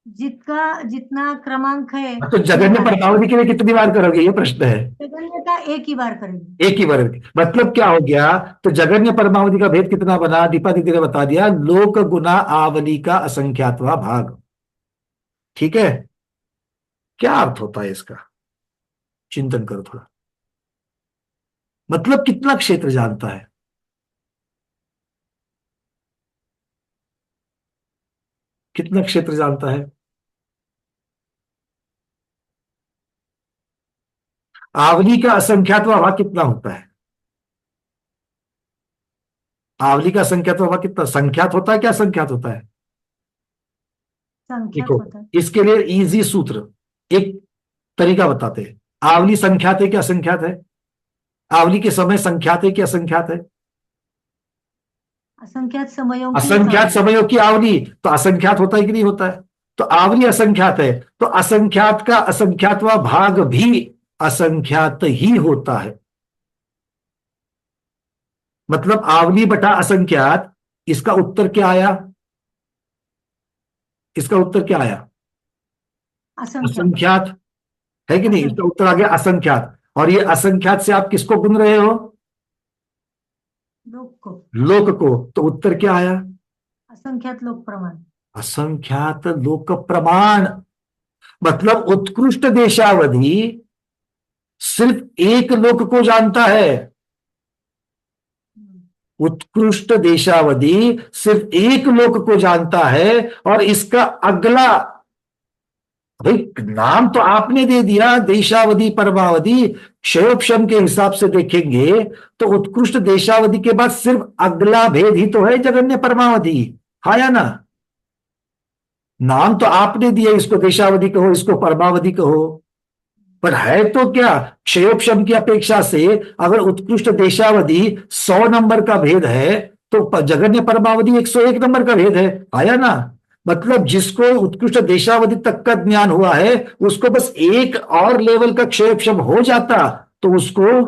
जितना क्रमांक है। तो जगन्य परमावधि के लिए कितनी बार करोगे, ये प्रश्न है। जगन्य का एक ही बार करेंगे, एक ही बार। मतलब क्या हो गया? तो जगन्य परमावधि का भेद कितना बना? दीपा दीदी ने बता दिया, लोक गुना आवली का असंख्यात्वा भाग। ठीक है, क्या अर्थ होता है इसका? चिंतन करो थोड़ा। मतलब कितना क्षेत्र जानता है? कितना क्षेत्र जानता है? आवली का असंख्यात्वा भाग कितना होता है? आवली का संख्यात्वा भाग कितना? संख्यात होता है क्या संख्यात होता है? संख्यात देखो, होता है। इसके लिए इजी सूत्र, एक तरीका बताते हैं। आवली संख्यात है क्या असंख्यात है? आवली के समय संख्यात है क्या असंख्यात है? असंख्यात समयों की असंख्यात समयों की आवली, तो असंख्यात होता है कि नहीं होता है? तो आवली असंख्यात है, तो असंख्यात का असंख्यातवा भाग भी असंख्यात ही होता है। मतलब आवली बटा असंख्यात, इसका उत्तर क्या आया? इसका उत्तर क्या आया? असंख्यात है कि नहीं? इसका उत्तर आ गया असंख्यात। और ये असंख्यात से आप किसको गुण रहे हो? लोक को। लोक को। तो उत्तर क्या आया? असंख्यात लोक प्रमाण। असंख्यात लोक प्रमाण। मतलब उत्कृष्ट देशावधि सिर्फ एक लोक को जानता है। उत्कृष्ट देशावधि सिर्फ एक लोक को जानता है, और इसका अगला, भाई नाम तो आपने दे दिया देशावधि परमावधि, क्षयोपशम के हिसाब से देखेंगे तो उत्कृष्ट देशावधि के बाद सिर्फ अगला भेद ही तो है जगन्य परमावधि। हाँ या ना? नाम तो आपने दिया, इसको देशावधि कहो, इसको परमावधि कहो। पर है तो क्या, क्षयोपशम की अपेक्षा से अगर उत्कृष्ट देशावधि 100 नंबर का भेद है तो जगन्य परमावधि 101 नंबर का भेद है। आया ना? मतलब जिसको उत्कृष्ट देशावधि तक का ज्ञान हुआ है उसको बस एक और लेवल का क्षयोपशम हो जाता तो उसको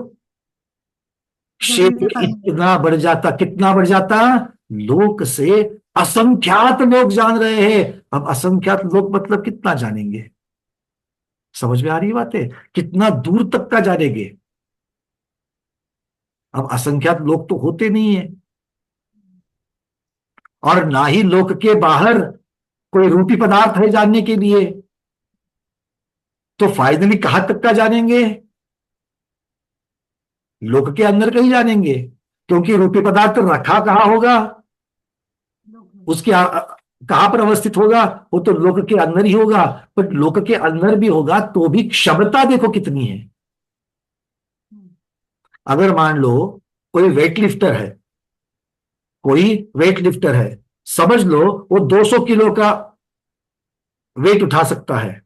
क्षेत्र इतना बढ़ जाता, कितना बढ़ जाता, लोक से असंख्यात लोग जान रहे हैं। अब असंख्यात लोग मतलब कितना जानेंगे? समझ में आ रही बात है? कितना दूर तक का जानेंगे? अब असंख्यात लोग तो होते नहीं है, और ना ही लोक के बाहर कोई रूपी पदार्थ है जानने के लिए, तो फाइनली कहां तक का जानेंगे? लोक के अंदर कहीं जानेंगे, क्योंकि रूपी पदार्थ रखा कहां होगा, उसके कहां पर अवस्थित होगा, वो तो लोक के अंदर ही होगा। पर लोक के अंदर भी होगा तो भी क्षमता देखो कितनी है। अगर मान लो कोई वेट लिफ्टर है, कोई वेट लिफ्टर है, समझ लो वो 200 किलो का वेट उठा सकता है,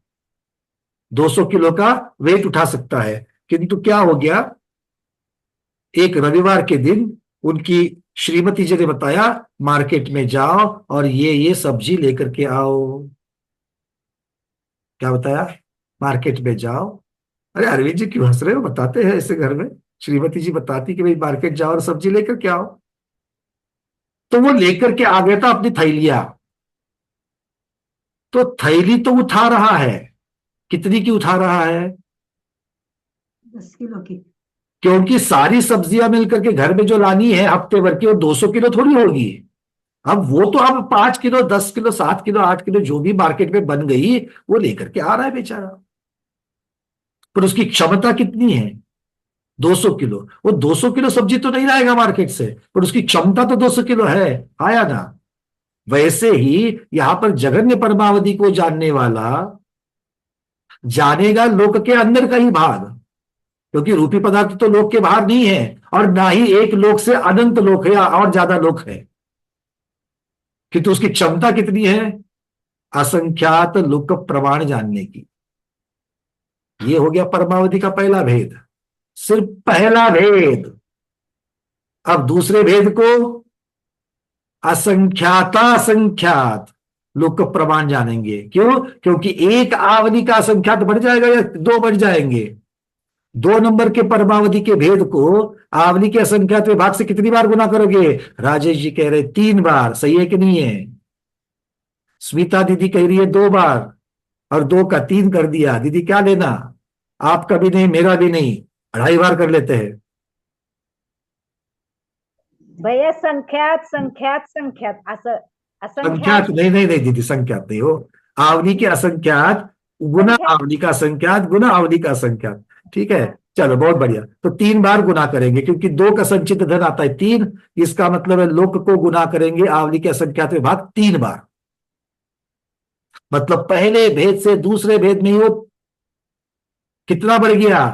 200 किलो का वेट उठा सकता है, किंतु क्या हो गया, एक रविवार के दिन उनकी श्रीमती जी ने बताया मार्केट में जाओ और ये सब्जी लेकर के आओ। क्या बताया? मार्केट में जाओ। अरे अरविंद जी क्यों हंस रहे हो? बताते हैं ऐसे घर में श्रीमती जी बताती कि भाई मार्केट जाओ और सब्जी लेकर के आओ। तो वो लेकर के आ गया था अपनी थैलियां। तो थैली तो उठा रहा है, कितनी की उठा रहा है? 10 किलो की। क्योंकि सारी सब्जियां मिलकर के घर में जो लानी है हफ्ते भर की, वो 200 किलो थोड़ी होगी। अब वो तो अब 5 किलो 10 किलो 7 किलो 8 किलो जो भी मार्केट में बन गई वो लेकर के आ रहा है बेचारा। पर उसकी क्षमता कितनी है? 200 किलो। वो 200 किलो सब्जी तो नहीं लाएगा मार्केट से, पर उसकी क्षमता तो 200 किलो है। आया ना? वैसे ही यहां पर जगन्य परमावधि को जानने वाला जानेगा लोक के अंदर का ही भाग, क्योंकि रूपी पदार्थ तो लोक के बाहर नहीं है, और ना ही एक लोक से अनंत लोक है और ज्यादा लोक है। किंतु उसकी क्षमता कितनी है? असंख्यात लोक प्रमाण जानने की। ये हो गया परमावधि का पहला भेद, सिर्फ पहला भेद। अब दूसरे भेद को असंख्याता संख्यात लोक प्रमाण जानेंगे। क्यों? क्योंकि एक आवली का असंख्यात बढ़ जाएगा या 2 बढ़ जाएंगे। 2 नंबर के परमावधि के भेद को आवली के असंख्यात विभाग से कितनी बार गुना करोगे? राजेश जी कह रहे 3 बार। सही है कि नहीं है? स्मिता दीदी कह रही है 2 बार, और 2 का 3 कर दिया। दीदी क्या लेना, आपका भी नहीं मेरा भी नहीं, 2.5 बार कर लेते हैं। भैया संख्यात संख्यात संख्यात असं संख्यात नहीं नहीं नहीं दीदी, संख्यात नहीं हो। आवली के असंख्यात गुना आवली का संख्यात गुना आवली का संख्यात। ठीक है, चलो बहुत बढ़िया। तो 3 बार गुना करेंगे, क्योंकि 2 का संचित धन आता है 3। इसका मतलब है लोक को गुना करेंगे आवली के असंख्यात विभाग 3 बार। मतलब पहले भेद से दूसरे भेद में ही वो कितना बढ़ गया?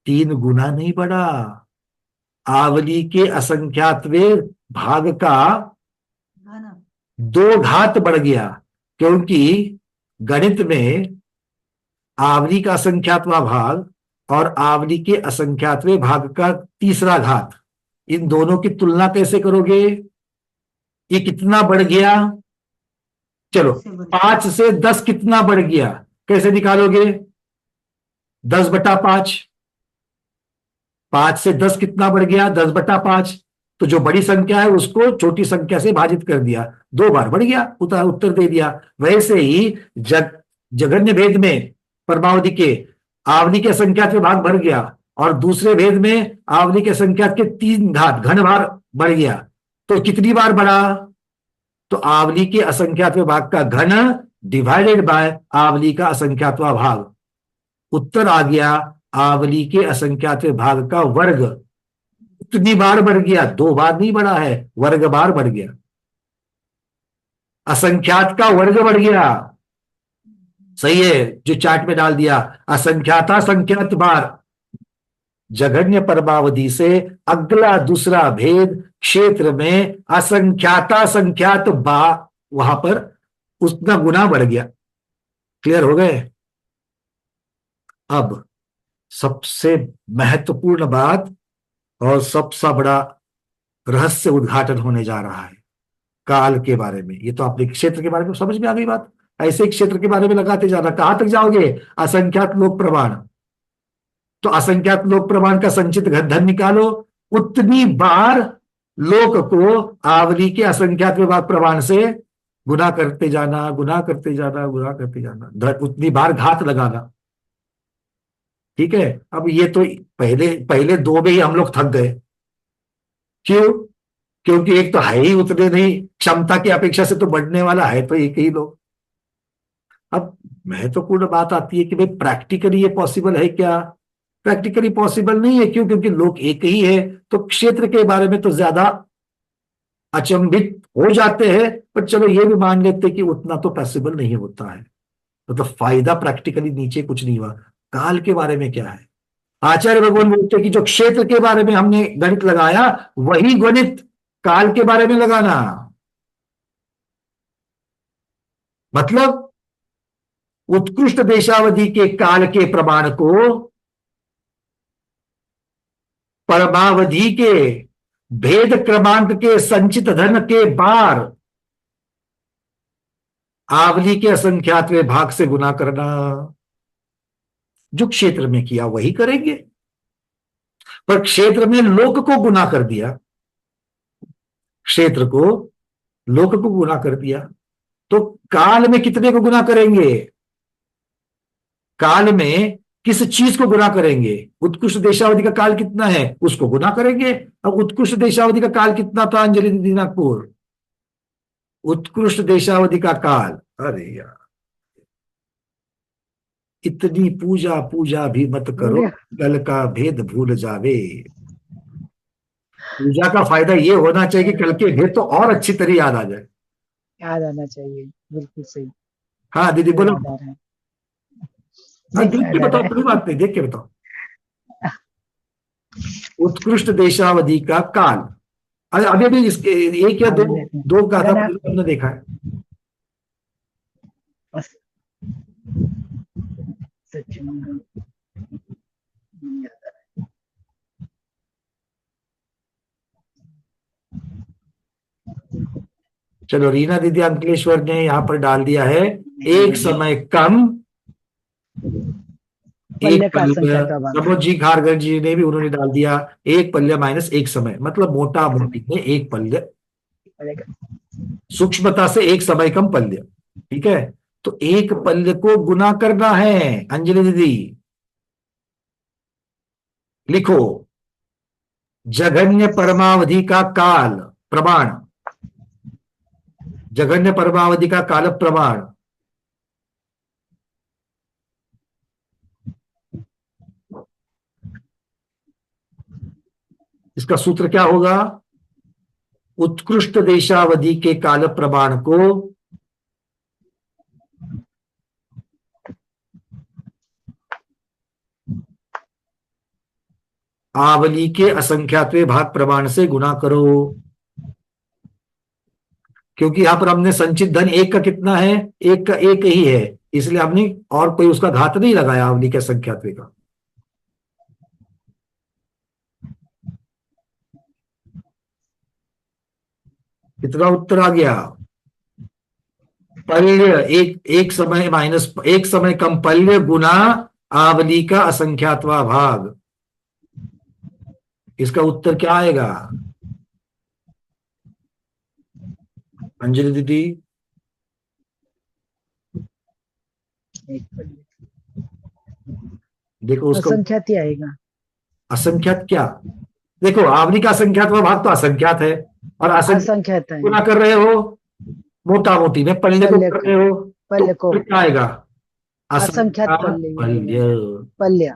3 गुना नहीं बढ़ा, आवली के असंख्यातवे भाग का 2 घात बढ़ गया। क्योंकि गणित में आवली का असंख्यातवा भाग और आवली के असंख्यातवे भाग का 3रा घात, इन दोनों की तुलना कैसे करोगे? ये कितना बढ़ गया? चलो 5 से 10 कितना बढ़ गया, कैसे निकालोगे? 10/5। 5 से 10 कितना बढ़ गया? 10/5। तो जो बड़ी संख्या है उसको छोटी संख्या से भाजित कर दिया, 2 बार बढ़ गया, उत्तर दे दिया। वैसे ही जगन्य भेद में परमावधि के आवली के असंख्यात विभाग बढ़ गया, और दूसरे भेद में आवली के असंख्यात के 3 घात घन भार बढ़ गया। तो कितनी बार बढ़ा? तो आवली के असंख्यात विभाग का घन डिवाइडेड बाय आवली का असंख्यातवा भाग। उत्तर आ गया आवली के असंख्यात विभाग का वर्ग। कितनी बार बढ़ गया? 2 बार नहीं बढ़ा है, वर्ग बार बढ़ गया। असंख्यात का वर्ग बढ़ गया। सही है, जो चार्ट में डाल दिया, असंख्याता संख्यात बार। जघन्य परमावधि से अगला दूसरा भेद क्षेत्र में असंख्याता संख्यात बा, वहां पर उतना गुना बढ़ गया। क्लियर हो गए? अब सबसे महत्वपूर्ण बात और सबसे बड़ा रहस्य उद्घाटन होने जा रहा है काल के बारे में। ये तो आपने क्षेत्र के बारे में समझ में आ गई बात, ऐसे ही क्षेत्र के बारे में लगाते जाना। कहां तक जाओगे? असंख्यात लोक प्रमाण। तो असंख्यात लोक प्रमाण का संचित धन निकालो, उतनी बार लोक को आवली के असंख्यात विभाग प्रमाण से गुना करते जाना, गुना करते जाना, गुना करते जाना, उतनी बार घात लगाना। ठीक है। अब ये तो पहले पहले दो में ही हम लोग थक गए। क्यों? क्योंकि एक तो है ही उतने नहीं, क्षमता की अपेक्षा से तो बढ़ने वाला है तो एक ही लोग। अब महत्वपूर्ण बात आती है कि भाई प्रैक्टिकली ये पॉसिबल है क्या? प्रैक्टिकली पॉसिबल नहीं है। क्यों? क्योंकि लोग एक ही है, तो क्षेत्र के बारे में तो ज्यादा अचंभित हो जाते हैं। पर चलो ये भी मान लेते कि उतना तो पॉसिबल नहीं होता है, तो फायदा प्रैक्टिकली नीचे कुछ नहीं हुआ। काल के बारे में क्या है? आचार्य भगवान बोलते हैं कि जो क्षेत्र के बारे में हमने गणित लगाया वही गणित काल के बारे में लगाना। मतलब उत्कृष्ट देशावधि के काल के प्रमाण को परमावधि के भेद क्रमांक के संचित धन के बार आवली के असंख्यातवें भाग से गुना करना। जो क्षेत्र में किया वही करेंगे, पर क्षेत्र में लोक को गुना कर दिया, क्षेत्र को लोक को गुना कर दिया, तो काल में कितने को गुना करेंगे? काल में किस चीज को गुना करेंगे? उत्कृष्ट देशावधि का काल कितना है उसको गुना करेंगे। अब उत्कृष्ट देशावधि का काल कितना था अंजलि दीदी नागपुर? उत्कृष्ट देशावधि का काल, अरे यार इतनी पूजा पूजा भी मत करो, कल का भेद भूल जावे। पूजा का फायदा ये होना चाहिए कि कल के भेद तो और अच्छी तरह याद आ जाए। याद आना चाहिए, बिल्कुल सही। हाँ दीदी बोलो। याद आ रहा है। हाँ देख के बताओ, कोई बात नहीं, देख के बताओ। उत्कृष्ट देशावधि का काल, अभी भी इसके एक या दो गाथा हमने देखा है। चलो रीना दीदी अंकलेश्वर ने यहाँ पर डाल दिया है एक समय कम एक पल्य। प्रमोद जी खारगर जी ने भी उन्होंने डाल दिया एक पल्य माइनस एक समय, मतलब मोटा मोटी में एक पल्य, सूक्ष्मता से एक समय कम पल्य। ठीक है, तो एक पल्य को गुना करना है। अंजलि दीदी लिखो, जघन्य परमावधि का काल प्रमाण, जघन्य परमावधि का काल प्रमाण इसका सूत्र क्या होगा? उत्कृष्ट देशावधि के काल प्रमाण को आवली के असंख्यातवें भाग प्रमाण से गुना करो। क्योंकि यहां पर हमने संचित धन एक का कितना है? एक का एक ही है, इसलिए हमने और कोई उसका घात नहीं लगाया आवली के असंख्यातवें का। कितना उत्तर आ गया? पल्य एक समय माइनस एक समय कम पल्य गुना आवली का असंख्यातवां भाग। इसका उत्तर क्या आएगा अंजलि दीदी? देखो उसको असंख्यात ही आएगा। असंख्यात क्या? देखो आवली का असंख्यातवां भाग तो असंख्यात है, और असंख्यात है, गुना कर रहे हो मोटा मोटी में पल्ले को कर रहे हो, पल्ले को तो क्या आएगा? असंख्यात पल्य। पल्य,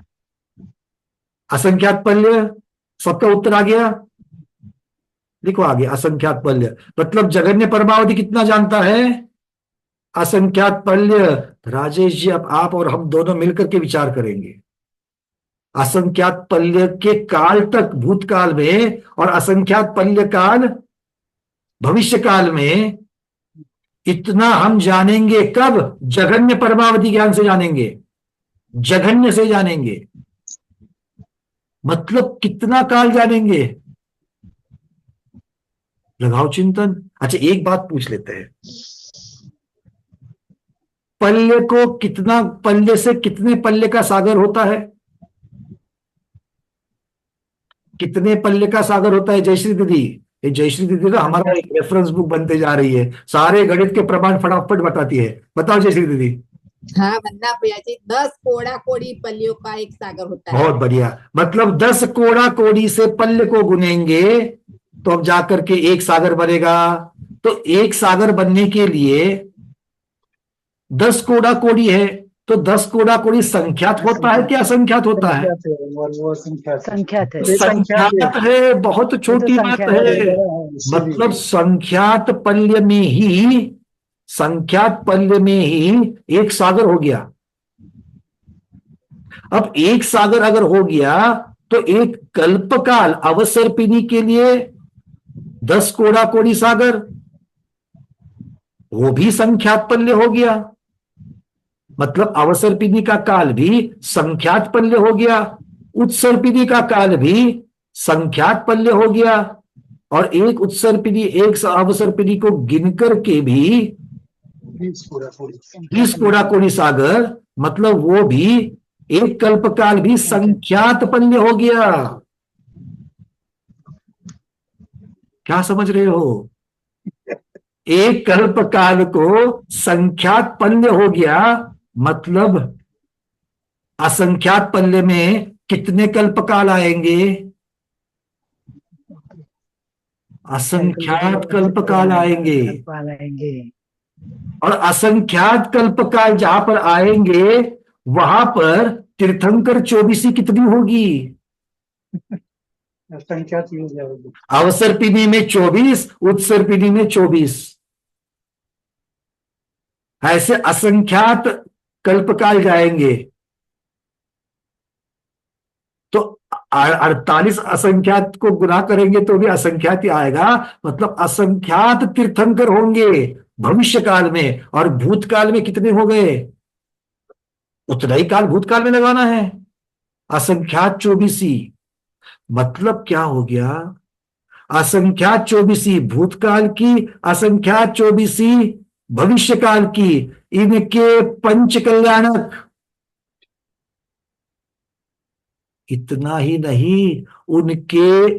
असंख्यात पल्य, सबका उत्तर आ गया। देखो आगे असंख्यात पल्य मतलब जघन्य परमावधि कितना जानता है? असंख्यात पल्य। राजेश जी अब आप और हम दोनों मिलकर के विचार करेंगे। असंख्यात पल्य के काल तक भूतकाल में और असंख्यात पल्य काल भविष्य काल में, इतना हम जानेंगे कब? जघन्य परमावधि ज्ञान से जानेंगे। जघन्य से जानेंगे, मतलब कितना काल जानेंगे? लगाओ चिंतन। अच्छा एक बात पूछ लेते हैं, पल्ले को कितना, पल्ले से कितने पल्ले का सागर होता है? कितने पल्ले का सागर होता है जयश्री दीदी? ये जयश्री दीदी ना हमारा एक रेफरेंस बुक बनते जा रही है, सारे गणित के प्रमाण फटाफट बताती है। बताओ जयश्री दीदी। हाँ वंदना भैया जी, 10 कोड़ा कोड़ी पल्लियों का एक सागर होता है। बहुत बढ़िया, मतलब 10 कोड़ा कोड़ी से पल्ले को गुनेंगे तो अब जाकर के एक सागर बनेगा। तो एक सागर बनने के लिए 10 कोड़ा कोड़ी है, तो 10 कोड़ा कोड़ी संख्यात होता है क्या असंख्यात होता है? संख्यात है। संख्यात है, बहुत छोटी बात संख्यात है। मतलब संख्यात पल्य में ही एक सागर हो गया। अब एक सागर अगर हो गया तो एक कल्पकाल अवसर्पिणी के लिए 10 कोड़ा कोड़ी सागर, वो भी संख्यात पल्य हो गया। मतलब अवसर्पिणी का काल भी संख्यात पल्य हो गया, उत्सर्पिणी का काल भी संख्यात पल्य हो गया, और एक उत्सर्पिणी एक अवसर्पिणी को गिन करके भी 20 कोड़ा कोड़ी सागर, मतलब वो भी एक कल्पकाल भी संख्यात पल्य हो गया। क्या समझ रहे हो? एक कल्पकाल को संख्यात पल्य हो गया, मतलब असंख्यात पल्य में कितने कल्पकाल आएंगे? असंख्यात कल्पकाल आएंगे। और असंख्यात कल्पकाल जहां पर आएंगे वहां पर तीर्थंकर चौबीसी कितनी होगी? अवसर्पिणी में 24, उत्सर्पिणी में 24। ऐसे असंख्यात कल्पकाल जाएंगे तो 48 असंख्यात को गुना करेंगे तो भी असंख्यात ही आएगा। मतलब असंख्यात तीर्थंकर होंगे भविष्य काल में, और भूतकाल में कितने हो गए? उतना ही काल भूतकाल में लगाना है, असंख्यात चौबीसी। मतलब क्या हो गया? असंख्यात चौबीसी भूतकाल की, असंख्यात चौबीसी भविष्य काल की, इनके पंच कल्याणक। इतना ही नहीं, उनके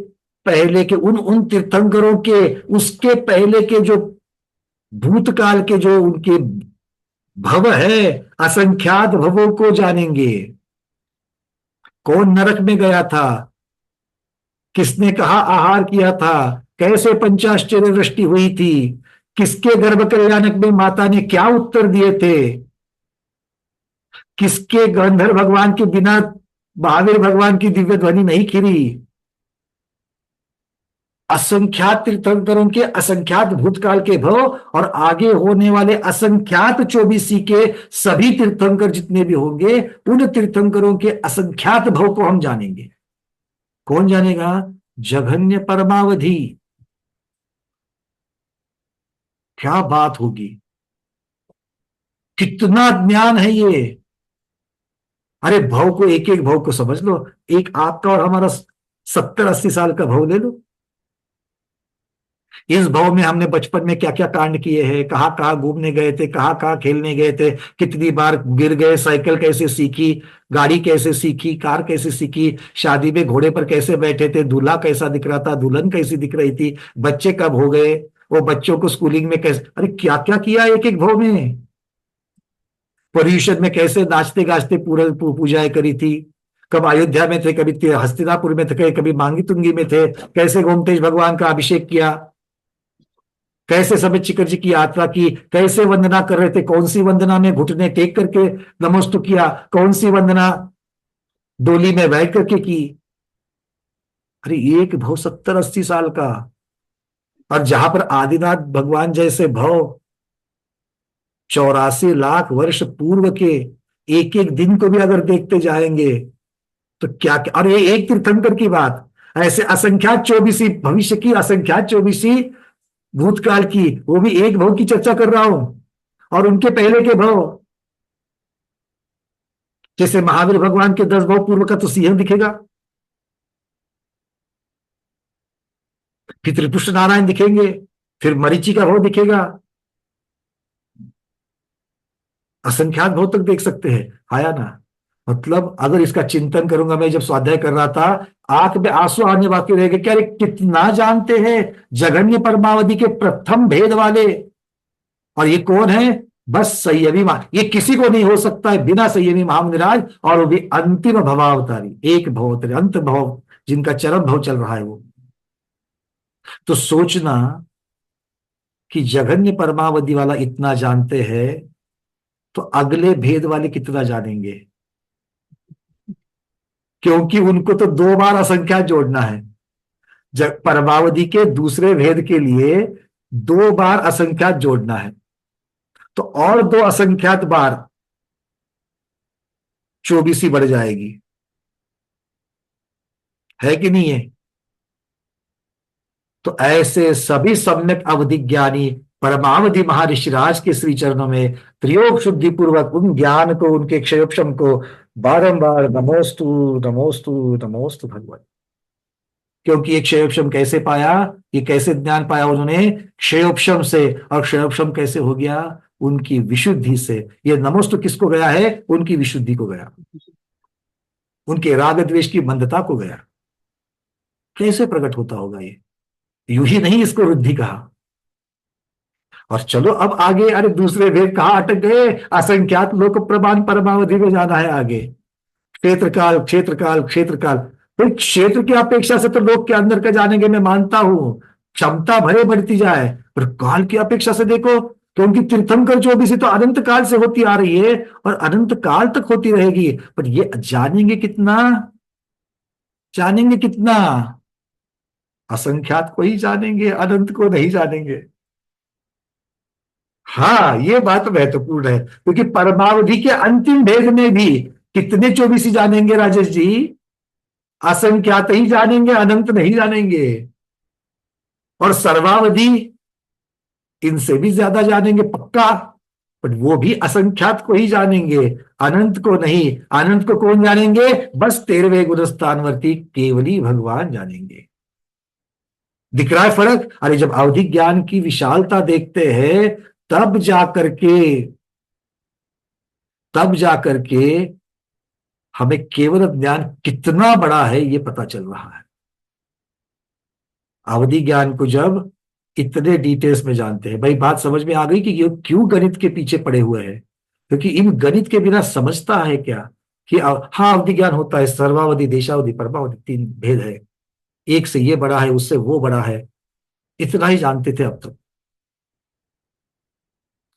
पहले के उन तीर्थंकरों के, उसके पहले के जो भूतकाल के जो उनके भव है, असंख्यात भवों को जानेंगे। कौन नरक में गया था, किसने कहा आहार किया था, कैसे पंचाश्चर्य वृष्टि हुई थी, किसके गर्भ कल्याणक में माता ने क्या उत्तर दिए थे, किसके गंधर्व भगवान के बिना महावीर भगवान की दिव्य ध्वनि नहीं खिली। असंख्यात तीर्थंकरों के असंख्यात भूतकाल के भव, और आगे होने वाले असंख्यात चौबीसी के सभी तीर्थंकर जितने भी होंगे, उन तीर्थंकरों के असंख्यात भव को हम जानेंगे। कौन जानेगा? जघन्य परमावधि। क्या बात होगी, कितना ज्ञान है ये। अरे भव को, एक एक भव को समझ लो। एक आपका और हमारा 70-80 साल का भव ले लो। इस भव में हमने बचपन में क्या क्या कांड किए हैं, कहाँ कहाँ घूमने गए थे, कहाँ कहाँ खेलने गए थे, कितनी बार गिर गए, साइकिल कैसे सीखी, गाड़ी कैसे सीखी, कार कैसे सीखी, शादी में घोड़े पर कैसे बैठे थे, दूल्हा कैसा दिख रहा था, दुल्हन कैसी दिख रही थी, बच्चे कब हो गए, वो बच्चों को स्कूलिंग में कैसे, अरे क्या क्या किया एक एक भव में। पर्यूषण में कैसे नाचते गाचते पूरा पूजाएं करी थी, कब अयोध्या में थे, कभी हस्तिनापुर में थे, कभी मांगी तुंगी में थे, कैसे गोमतेज भगवान का अभिषेक किया, कैसे समित शिखर जी की यात्रा की, कैसे वंदना कर रहे थे, कौन सी वंदना में घुटने टेक करके नमस्तु किया, कौन सी वंदना डोली में बैठ करके की। अरे एक भव 70-80 साल का, और जहां पर आदिनाथ भगवान जैसे भव 84 लाख वर्ष पूर्व के एक एक दिन को भी अगर देखते जाएंगे तो क्या क्या। और ये एक तीर्थंकर की बात, ऐसे असंख्यात चौबीसी भविष्य की, असंख्यात चौबीसी भूतकाल की, वो भी एक भव की चर्चा कर रहा हूं, और उनके पहले के भव। जैसे महावीर भगवान के 10 भाव पूर्व का तो सिंह दिखेगा, फिर त्रिपुष्ट नारायण दिखेंगे, फिर मरीचि का भाव दिखेगा, असंख्यात भाव तक देख सकते हैं। आया ना? मतलब अगर इसका चिंतन करूंगा, मैं जब स्वाध्याय कर रहा था आंख में आंसू आने बाकी रह गए, क्या अरे कितना जानते हैं जगन्य परमावधि के प्रथम भेद वाले। और ये कौन है? बस संयमी ये किसी को नहीं हो सकता है बिना संयमी महामुनिराज, और वो भी अंतिम भवावतारी, एक भव अंत भव, जिनका चरम भव चल रहा है वो। तो सोचना कि जगन्य परमावधि वाला इतना जानते हैं, तो अगले भेद वाले कितना जानेंगे, क्योंकि उनको तो 2 बार असंख्यात जोड़ना है। परमावधि के दूसरे भेद के लिए 2 बार असंख्यात जोड़ना है, तो और 2 असंख्यात बार 24 बढ़ जाएगी, है कि नहीं है? तो ऐसे सभी सम्यक अवधि ज्ञानी परमावधि महर्षिराज के श्री चरणों में त्रियोग शुद्धि पूर्वक उन ज्ञान को, उनके क्षयोपशम को बारंबार नमोस्तु नमोस्तु नमोस्तु भगवान। क्योंकि ये क्षयोपशम कैसे पाया, ये कैसे ज्ञान पाया उन्होंने? क्षयोपशम से। और क्षयोपशम कैसे हो गया? उनकी विशुद्धि से। ये नमोस्तु किसको गया है? उनकी विशुद्धि को गया, उनके राग द्वेष की मंदता को गया। कैसे प्रकट होता होगा ये? यूं ही नहीं इसको रुद्धि कहा। और चलो अब आगे, अरे दूसरे भेद कहां अटक गए? असंख्यात लोक प्रमाण परमावधि में जाना है आगे। क्षेत्रकाल क्षेत्रकाल क्षेत्रकाल, फिर क्षेत्र की अपेक्षा से तो लोक के अंदर का जानेंगे, मैं मानता हूं, क्षमता भरे बढ़ती जाए, पर काल की अपेक्षा से देखो, क्योंकि तीर्थंकर 24 तो अनंत काल से होती आ रही है और अनंत काल तक होती रहेगी। पर ये जानेंगे कितना? जानेंगे कितना? असंख्यात को ही जानेंगे, अनंत को नहीं जानेंगे। हाँ, ये बात महत्वपूर्ण है, क्योंकि परमावधि के अंतिम भेद में भी कितने 24 जानेंगे राजेश जी? असंख्यात ही जानेंगे, अनंत नहीं जानेंगे। और सर्वावधि इनसे भी ज्यादा जानेंगे पक्का, पर वो भी असंख्यात को ही जानेंगे, अनंत को नहीं। अनंत को कौन जानेंगे? बस 13वें गुणस्थानवर्ती केवली भगवान जानेंगे। दिख रहा है फर्क? अरे जब अवधि ज्ञान की विशालता देखते हैं, तब जाकर के हमें केवल ज्ञान कितना बड़ा है ये पता चल रहा है। अवधि ज्ञान को जब इतने डिटेल्स में जानते हैं, भाई बात समझ में आ गई कि ये क्यों गणित के पीछे पड़े हुए हैं। क्योंकि इन गणित के बिना समझता है क्या कि हाँ अवधि ज्ञान होता है, सर्वावधि देशावधि परमावधि 3 भेद है, एक से ये बड़ा है उससे वो बड़ा है, इतना ही जानते थे अब तक।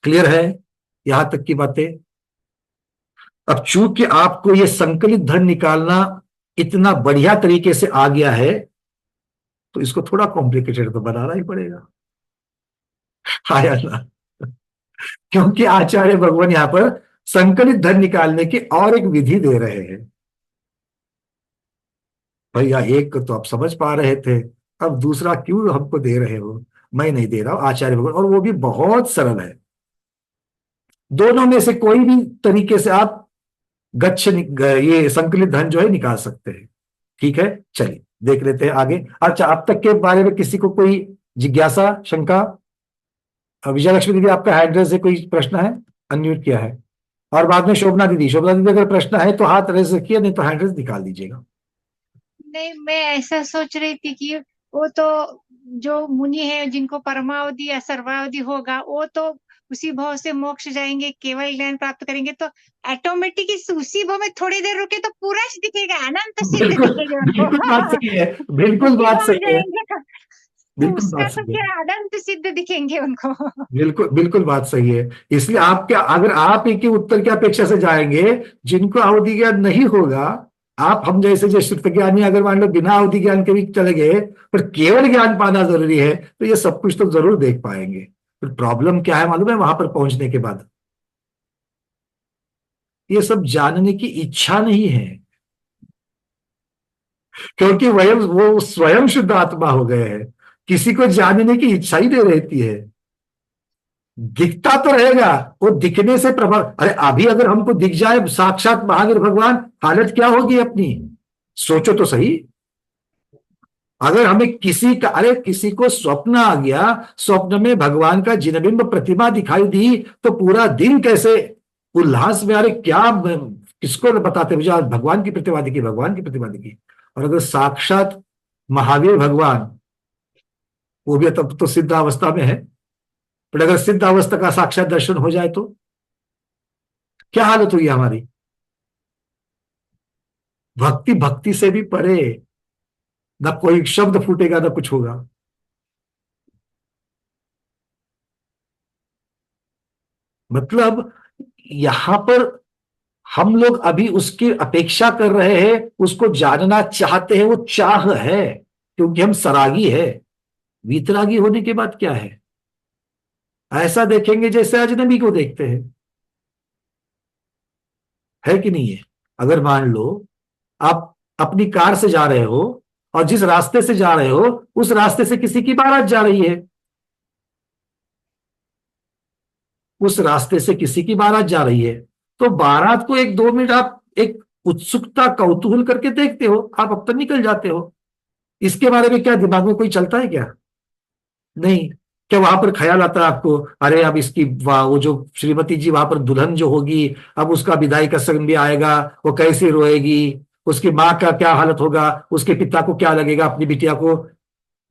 क्लियर है यहां तक की बातें? अब चूंकि आपको ये संकलित धन निकालना इतना बढ़िया तरीके से आ गया है, तो इसको थोड़ा कॉम्प्लिकेटेड तो बनाना ही पड़ेगा। आया ना? क्योंकि आचार्य भगवान यहां पर संकलित धन निकालने की और एक विधि दे रहे हैं। भैया एक तो आप समझ पा रहे थे, अब दूसरा क्यों हमको दे रहे हो? मैं नहीं दे रहा हूं, आचार्य भगवान, और वो भी बहुत सरल है। दोनों में से कोई भी तरीके से आप ये संकलित धन जो है निकाल सकते हैं। ठीक है, चलिए देख लेते हैं आगे। अच्छा, अब तक के बारे में किसी को कोई जिज्ञासा, शंका? विजयलक्ष्मी दीदी आपका हैंड रेज से कोई प्रश्न है? अनम्यूट किया है। और बाद में शोभना दीदी अगर प्रश्न है तो हाथ रेज किया, नहीं तो हैंड रेज निकाल दीजिएगा। नहीं, मैं ऐसा सोच रही थी कि वो तो जो मुनि है जिनको परमावधि या सर्वावधि होगा, वो तो उसी भाव से मोक्ष जाएंगे, केवल ज्ञान प्राप्त करेंगे, तो ऑटोमेटिक उसी भाव में थोड़ी देर रुके तो पूरा दिखेगा, अनंत सिद्ध दिखेगा उनको। बिल्कुल बात सही है, बिल्कुल बात सही है, तो बिल्कुल उसका बात तो सही है, क्या अनंत सिद्ध दिखेंगे उनको। बिल्कुल बिल्कुल बात सही है। इसलिए आप क्या, अगर आप एक ही उत्तर की अपेक्षा से जाएंगे, जिनको अवधि ज्ञान नहीं होगा, आप हम जैसे जो श्रुत ज्ञानी अगर मान लो बिना अवधि ज्ञान के भी चले गए, पर केवल ज्ञान पाना जरूरी है, तो ये सब कुछ तो जरूर देख पाएंगे। फिर प्रॉब्लम क्या है मालूम है? वहां पर पहुंचने के बाद ये सब जानने की इच्छा नहीं है, क्योंकि वो स्वयं शुद्ध आत्मा हो गए हैं, किसी को जानने की इच्छा ही नहीं रहती है। दिखता तो रहेगा, वो दिखने से प्रभाव। अरे अभी अगर हमको दिख जाए साक्षात महावीर भगवान, हालत क्या होगी अपनी, सोचो तो सही। अगर हमें किसी को स्वप्न आ गया, स्वप्न में भगवान का जिनबिंब प्रतिमा दिखाई दी, तो पूरा दिन कैसे उल्लास में, अरे क्या किसको बताते, मुझे आज भगवान की प्रतिमा दिखी, भगवान की प्रतिमा दिखी। और अगर साक्षात महावीर भगवान, वो भी तब तो सिद्ध अवस्था में है, पर अगर सिद्ध अवस्था का साक्षात दर्शन हो जाए तो क्या हालत हुई हमारी। भक्ति भक्ति से भी परे, न कोई शब्द फूटेगा न कुछ होगा। मतलब यहां पर हम लोग अभी उसकी अपेक्षा कर रहे हैं, उसको जानना चाहते हैं, वो चाह है क्योंकि हम सरागी है। वीतरागी होने के बाद क्या है, ऐसा देखेंगे जैसे अजनबी को देखते हैं, है कि नहीं है। अगर मान लो आप अपनी कार से जा रहे हो और जिस रास्ते से जा रहे हो उस रास्ते से किसी की बारात जा रही है, उस रास्ते से किसी की बारात जा रही है, तो बारात को 1-2 मिनट आप एक उत्सुकता कौतूहल करके देखते हो, आप अब तक निकल जाते हो। इसके बारे में क्या दिमाग में कोई चलता है क्या? नहीं। क्या वहां पर ख्याल आता है आपको, अरे अब इसकी वो जो श्रीमती जी वहां पर दुल्हन जो होगी, अब उसका विदाई का समय भी आएगा, वो कैसी रोएगी, उसकी माँ का क्या हालत होगा, उसके पिता को क्या लगेगा अपनी बिटिया को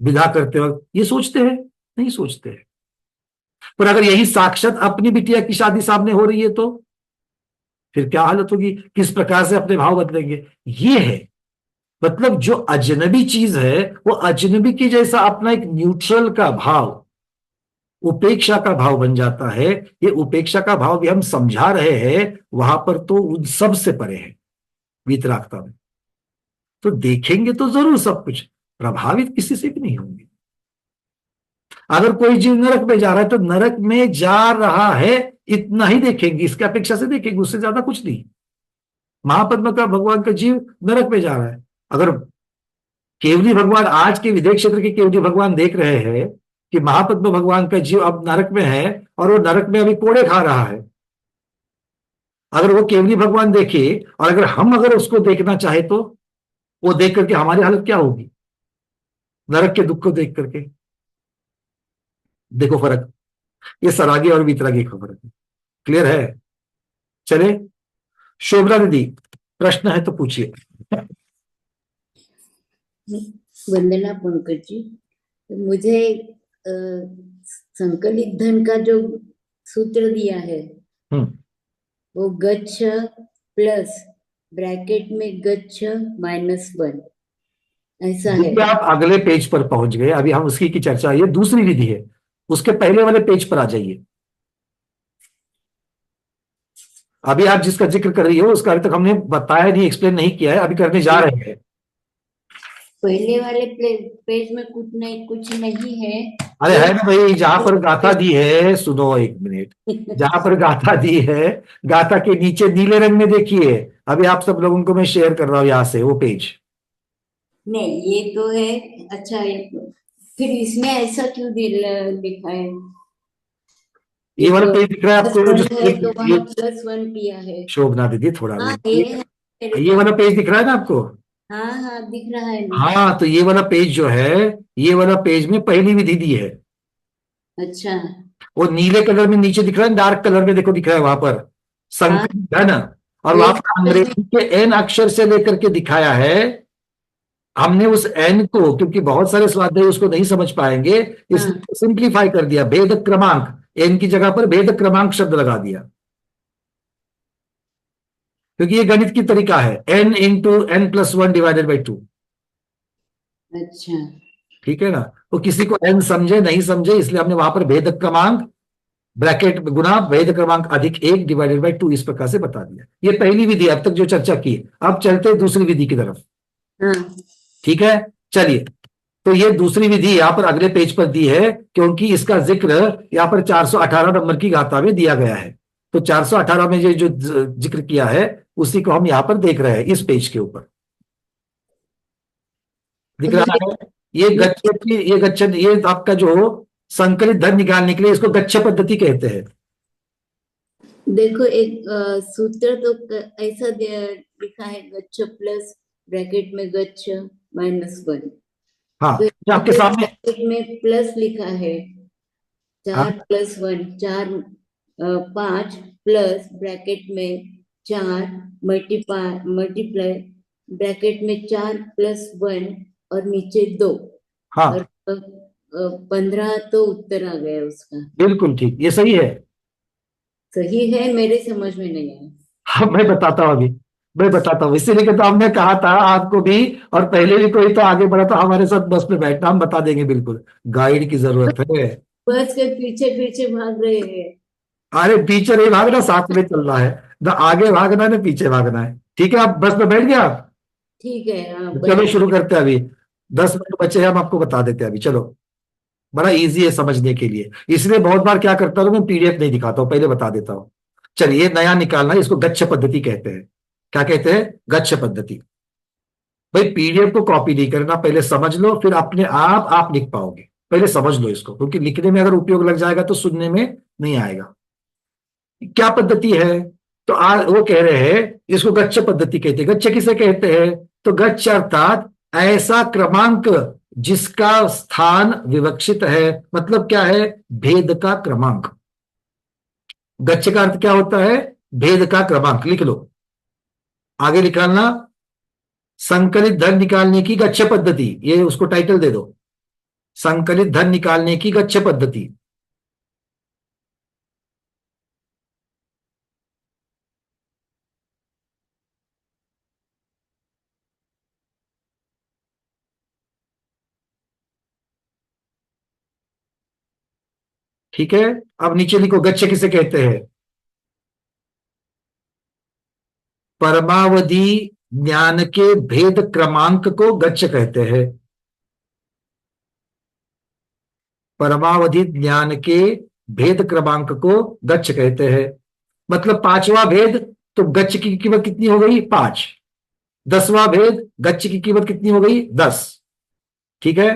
विदा करते वक्त, ये सोचते हैं? नहीं सोचते हैं। पर अगर यही साक्षात अपनी बिटिया की शादी सामने हो रही है तो फिर क्या हालत होगी, किस प्रकार से अपने भाव बदलेंगे। ये है मतलब जो अजनबी चीज है वो अजनबी की जैसा अपना एक न्यूट्रल का भाव, उपेक्षा का भाव बन जाता है। ये उपेक्षा का भाव भी हम समझा रहे हैं, वहां पर तो उन सब से परे है वीतरागता में। तो देखेंगे तो जरूर सब कुछ, प्रभावित किसी से भी नहीं होंगे। अगर कोई जीव नरक में जा रहा है तो नरक में जा रहा है इतना ही देखेंगे, इसकी अपेक्षा से देखेंगे, उससे ज्यादा कुछ नहीं। महापद्म का भगवान का जीव नरक में जा रहा है, अगर केवली भगवान, आज के विदेह क्षेत्र के केवली भगवान देख रहे हैं कि महापद्म भगवान का जीव अब नरक में है और वो नरक में अभी कोड़े खा रहा है, अगर वो केवली भगवान देखे और अगर उसको देखना चाहे तो वो देख करके हमारी हालत क्या होगी, नरक के दुख को देख करके। देखो फर्क, ये सरागी और वीतरागी का फर्क है। क्लियर है? चले, शोभना दीदी प्रश्न है तो पूछिए। वंदना पंकज जी, मुझे संकलित धन का जो सूत्र दिया है वो गच्छ प्लस ब्रैकेट में गच्छ -1 ऐसा है। आप अगले पेज पर पहुंच गए, अभी हम उसकी की चर्चा, ये दूसरी विधि है, उसके पहले वाले पेज पर आ जाइए। अभी आप जिसका जिक्र कर रही हो उसका अभी तक हमने बताया नहीं, एक्सप्लेन नहीं किया है, अभी करने जा रहे हैं। पहले वाले पेज में कुछ नहीं है। अरे है ना भाई, जहां पर गाथा दी है, सुनो एक मिनट, जहां पर गाथा दी है, गाथा के नीचे नीले रंग में देखिए, अभी आप सब लोगों को मैं शेयर कर रहा हूं यहां से वो पेज। नहीं ये तो है, अच्छा है, फिर इसमें ऐसा क्यों लिखा है? ये वाला पेज दिख रहा है आपको, तो वहाँ +1 किया है। शोभना दीदी थोड़ा हाँ, ये वाला पेज दिख रहा है ना आपको? हाँ हाँ दिख रहा है ना। हाँ, तो ये वाला पेज जो है, ये वाला पेज में पहली विधि दी है। अच्छा, वो नीले कलर में नीचे दिख रहा है, डार्क कलर में देखो दिख रहा है वहां पर संकलित है ना, और वहां पर अंग्रेजी के एन अक्षर से लेकर के दिखाया है। हमने उस एन को, क्योंकि बहुत सारे स्वाध्यायी उसको नहीं समझ पाएंगे, इसलिए सिंप्लीफाई कर दिया, भेद क्रमांक, एन की जगह पर भेद क्रमांक शब्द लगा दिया, क्योंकि ये गणित की तरीका है, n × n+1 / 2। अच्छा, ठीक है ना, तो किसी को n समझे नहीं समझे, इसलिए हमने वहां पर भेद क्रमांक ब्रैकेट गुना भेद क्रमांक अधिक 1 / 2 इस प्रकार से बता दिया। ये पहली विधि अब तक जो चर्चा की। अब चलते हैं दूसरी विधि की तरफ। ठीक है, चलिए। तो ये दूसरी विधि यहाँ पर अगले पेज पर दी है, क्योंकि इसका जिक्र यहाँ पर 418 नंबर की गाथा में दिया गया है। तो 418 में ये जो जिक्र किया है उसी को हम यहाँ पर देख रहे हैं, इस पेज के ऊपर दिख रहा है। ये गच्छति, ये आपका जो संकलित धन निकालने के लिए इसको गच्छ पद्धति कहते हैं। देखो एक सूत्र तो ऐसा लिखा है, गच्छ प्लस ब्रैकेट में गच्छ -1। हाँ, तो आपके सामने ब्रैकेट में प्लस लिखा है, 4 + 1 4 5 प्लस ब्रैकेट में 4 मल्टीप्लाई ब्रैकेट में 4 + 1 और नीचे 2। हाँ, और 15 तो उत्तर आ गया उसका। बिल्कुल ठीक, ये सही है। सही है, मेरे समझ में नहीं आया। हाँ, मैं बताता हूँ, अभी मैं बताता हूँ, इसीलिए तो हमने कहा था आपको भी, और पहले भी कोई तो आगे बढ़ा तो हमारे साथ बस में बैठना, हम बता देंगे, बिल्कुल गाइड की जरूरत है। बस के पीछे पीछे भाग रहे हैं। अरे पीछे नहीं भागना, साथ में चलना है, ना आगे भागना है ना पीछे भागना है। ठीक है, आप बस में बैठ गया आप? ठीक है, हाँ चलो शुरू करते हैं अभी, 10 मिनट बचे हैं, हम आपको बता देते हैं अभी। चलो, बड़ा इजी है समझने के लिए, इसलिए बहुत बार क्या करता हूँ मैं, पीडीएफ नहीं दिखाता हूँ, पहले बता देता हूँ। चलिए, नया निकालना है, इसको गच्छ पद्धति कहते हैं। क्या कहते हैं? गच्छ पद्धति। भाई पीडीएफ को कॉपी नहीं करना, पहले समझ लो, फिर अपने आप लिख पाओगे। पहले समझ लो इसको, क्योंकि लिखने में अगर उपयोग लग जाएगा तो सुनने में नहीं आएगा। क्या पद्धति है? तो वो कह रहे हैं इसको गच्छ पद्धति कहते हैं। गच्छ किसे कहते हैं? तो गच्छ अर्थात ऐसा क्रमांक जिसका स्थान विवक्षित है, मतलब क्या है? भेद का क्रमांक। गच्छ का अर्थ क्या होता है? भेद का क्रमांक। लिख लो, आगे निकालना, संकलित धन निकालने की गच्छ पद्धति, ये उसको टाइटल दे दो, संकलित धन निकालने की गच्छ पद्धति। ठीक है, अब नीचे लिखो, गच्छ किसे कहते हैं? परमावधि ज्ञान के भेद क्रमांक को गच्छ कहते हैं। परमावधि ज्ञान के भेद क्रमांक को गच्छ कहते हैं। मतलब 5वां भेद, तो गच्छ की कीमत कितनी हो गई? 5। 10वां भेद, गच्छ की कीमत कितनी हो गई? 10। ठीक है,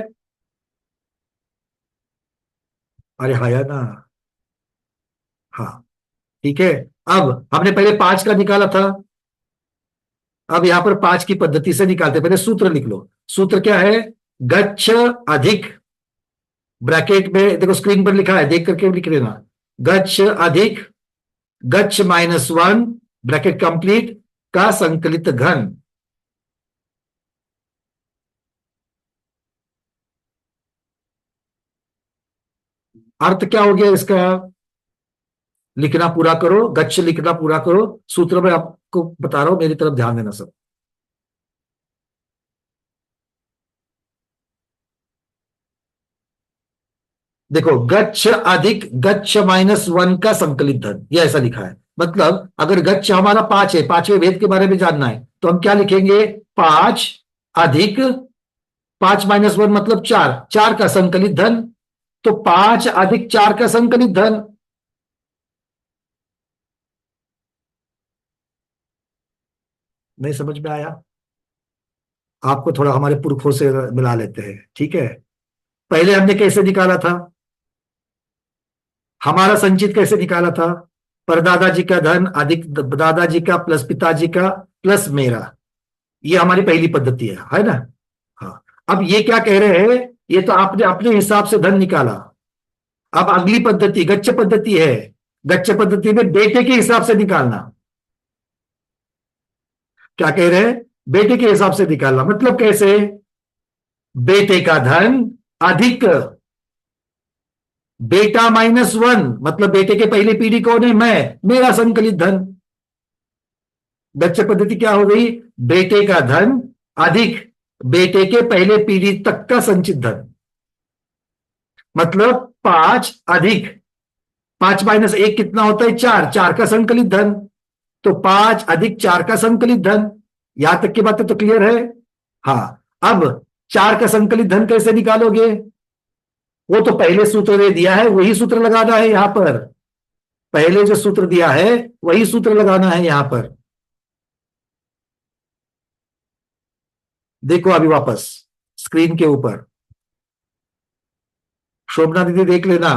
अरे हाया ना, हाँ ठीक है। अब हमने पहले 5 का निकाला था, अब यहां पर 5 की पद्धति से निकालते। पहले सूत्र लिख लो। सूत्र क्या है? गच्छ अधिक, ब्रैकेट में देखो स्क्रीन पर लिखा है, देख करके लिख लेना, गच्छ अधिक गच्छ -1 ब्रैकेट कंप्लीट का संकलित घन। अर्थ क्या हो गया इसका? लिखना पूरा करो, गच्छ लिखना पूरा करो। सूत्र में आपको बता रहा हूं, मेरी तरफ ध्यान देना सब। देखो, गच्छ अधिक गच्छ -1 का संकलित धन, ये ऐसा लिखा है। मतलब अगर गच्छ हमारा 5 है, 5वें भेद के बारे में जानना है, तो हम क्या लिखेंगे? 5 अधिक 5 -1 मतलब 4, 4 का संकलित धन। तो 5 अधिक 4 का संकलित धन। नहीं समझ में आया? आपको थोड़ा हमारे पुरखों से मिला लेते हैं, ठीक है। पहले हमने कैसे निकाला था? हमारा संचित कैसे निकाला था? परदादा जी का धन अधिक दादाजी का प्लस पिताजी का प्लस मेरा, ये हमारी पहली पद्धति है ना। हाँ, अब ये क्या कह रहे हैं? ये तो आपने अपने हिसाब से धन निकाला। अब अगली पद्धति गच्छ पद्धति है। गच्छ पद्धति में बेटे के हिसाब से निकालना। क्या कह रहे हैं? बेटे के हिसाब से निकालना। मतलब कैसे? बेटे का धन अधिक बेटा -1, मतलब बेटे के पहले पीढ़ी कौन है? मैं, मेरा संकलित धन। गच्छ पद्धति क्या हो गई? बेटे का धन अधिक बेटे के पहले पीढ़ी तक का संचित धन। मतलब 5 अधिक 5 -1 कितना होता है? 4, 4 का संकलित धन। तो 5 अधिक 4 का संकलित धन। यहां तक की बातें तो क्लियर है? हाँ, अब 4 का संकलित धन कैसे निकालोगे? वो तो पहले सूत्र दे दिया है, वही सूत्र लगाना है यहां पर। पहले जो सूत्र दिया है वही सूत्र लगाना है यहां पर। देखो अभी वापस स्क्रीन के ऊपर, शोभना दीदी देख लेना।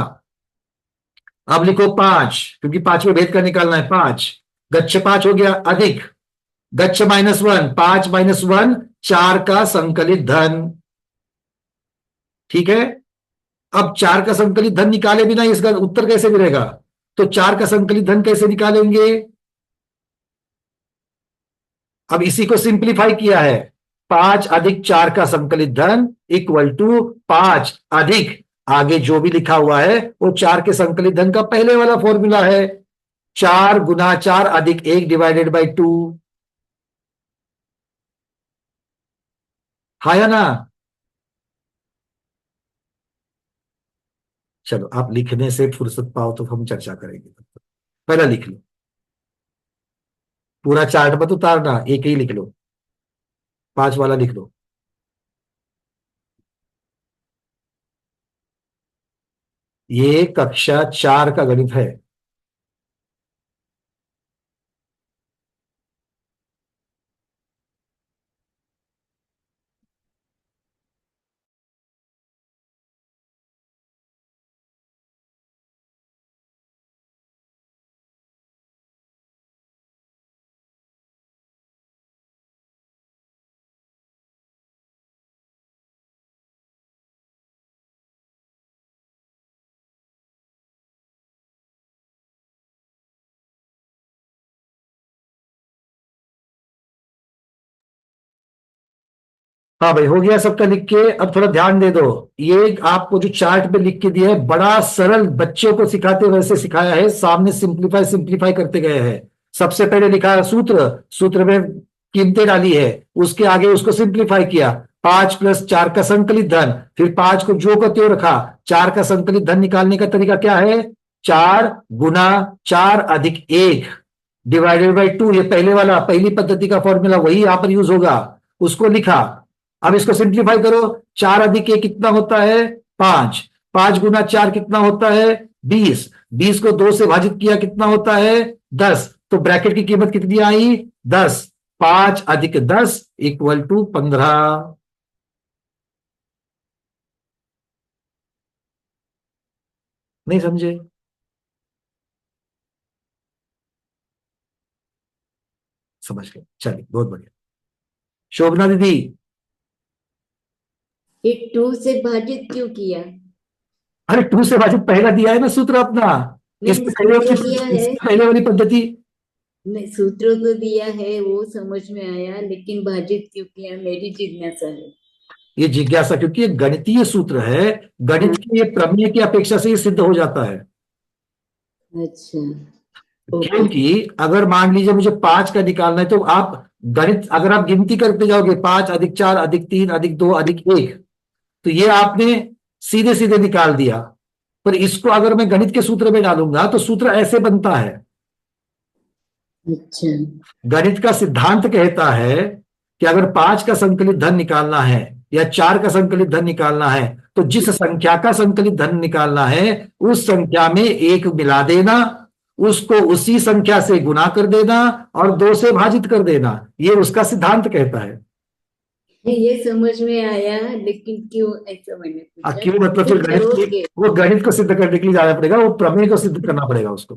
अब लिखो 5, क्योंकि पांचवें भेद का निकालना है। 5 गच्छ 5 हो गया, अधिक गच्छ -1, 5 -1 4 का संकलित धन। ठीक है, अब 4 का संकलित धन निकाले बिना इसका उत्तर कैसे मिलेगा? तो 4 का संकलित धन कैसे निकालेंगे? अब इसी को सिंप्लीफाई किया है। 5 अधिक 4 का संकलित धन इक्वल टू 5 अधिक आगे जो भी लिखा हुआ है वो 4 के संकलित धन का पहले वाला फॉर्मूला है, 4 गुना 4 अधिक 1 डिवाइडेड बाई 2। हाँ या ना? चलो आप लिखने से फुर्सत पाओ तो हम चर्चा करेंगे। पहला लिख लो, पूरा चार्ट मत उतारना, एक ही लिख लो, 5 वाला लिख लो। ये कक्षा 4 का गणित है। हाँ भाई, हो गया सबका लिख के? अब थोड़ा ध्यान दे दो, ये आपको जो चार्ट पे लिख के दिया है बड़ा सरल, बच्चों को सिखाते वैसे सिखाया है, सामने सिंप्लीफाई सिंप्लीफाई करते गए हैं। सबसे पहले लिखा है सूत्र, सूत्र में कीमतें डाली है, उसके आगे उसको सिंप्लीफाई किया, 5 + 4 का संकलित धन, फिर 5 को जो का त्यों रखा। 4 का संकलित धन निकालने का तरीका क्या है? 4 गुना 4 अधिक 1 डिवाइडेड बाई 2, ये पहले वाला पहली पद्धति का फॉर्मूला वही यहां पर यूज होगा, उसको लिखा। अब इसको सिंप्लीफाई करो, 4 अधिक 1 कितना होता है? 5, 5 गुना 4 कितना होता है? 20, 20 को 2 से भाजित किया कितना होता है? 10, तो ब्रैकेट की कीमत कितनी आई? 10, 5 अधिक 10 इक्वल टू 15। नहीं समझे? समझ गए, चलिए बहुत बढ़िया। शोभना दीदी, ये 2 से भाजित क्यों किया? अरे 2 से भाजित पहला दिया है ना सूत्र अपना, नहीं, सूत्र दिया है, पहले वाली पद्धति। नहीं सूत्र तो दिया है, वो समझ में आया, लेकिन भाजित क्यों किया मेरी जिज्ञासा है। ये जिज्ञासा क्योंकि ये गणितीय सूत्र है, गणित के ये प्रमेय की अपेक्षा से ये सिद्ध हो जाता है। अच्छा, क्योंकि अगर मान लीजिए मुझे 5 का निकालना है तो आप गणित अगर आप गिनती करते जाओगे 5 अधिक 4 अधिक 3 अधिक 2 अधिक 1, तो ये आपने सीधे सीधे निकाल दिया। पर इसको अगर मैं गणित के सूत्र में डालूंगा तो सूत्र ऐसे बनता है। अच्छा, गणित का सिद्धांत कहता है कि अगर 5 का संकलित धन निकालना है या 4 का संकलित धन निकालना है तो जिस संख्या का संकलित धन निकालना है उस संख्या में 1 मिला देना, उसको उसी संख्या से गुना कर देना और 2 से भाजित कर देना, ये उसका सिद्धांत कहता है। ये समझ में आया, लेकिन क्यों ऐसा मैंने पूछा। क्यों मतलब फिर गणित, वो गणित को सिद्ध करने के लिए जाना पड़ेगा, वो प्रमेय को सिद्ध करना पड़ेगा उसको।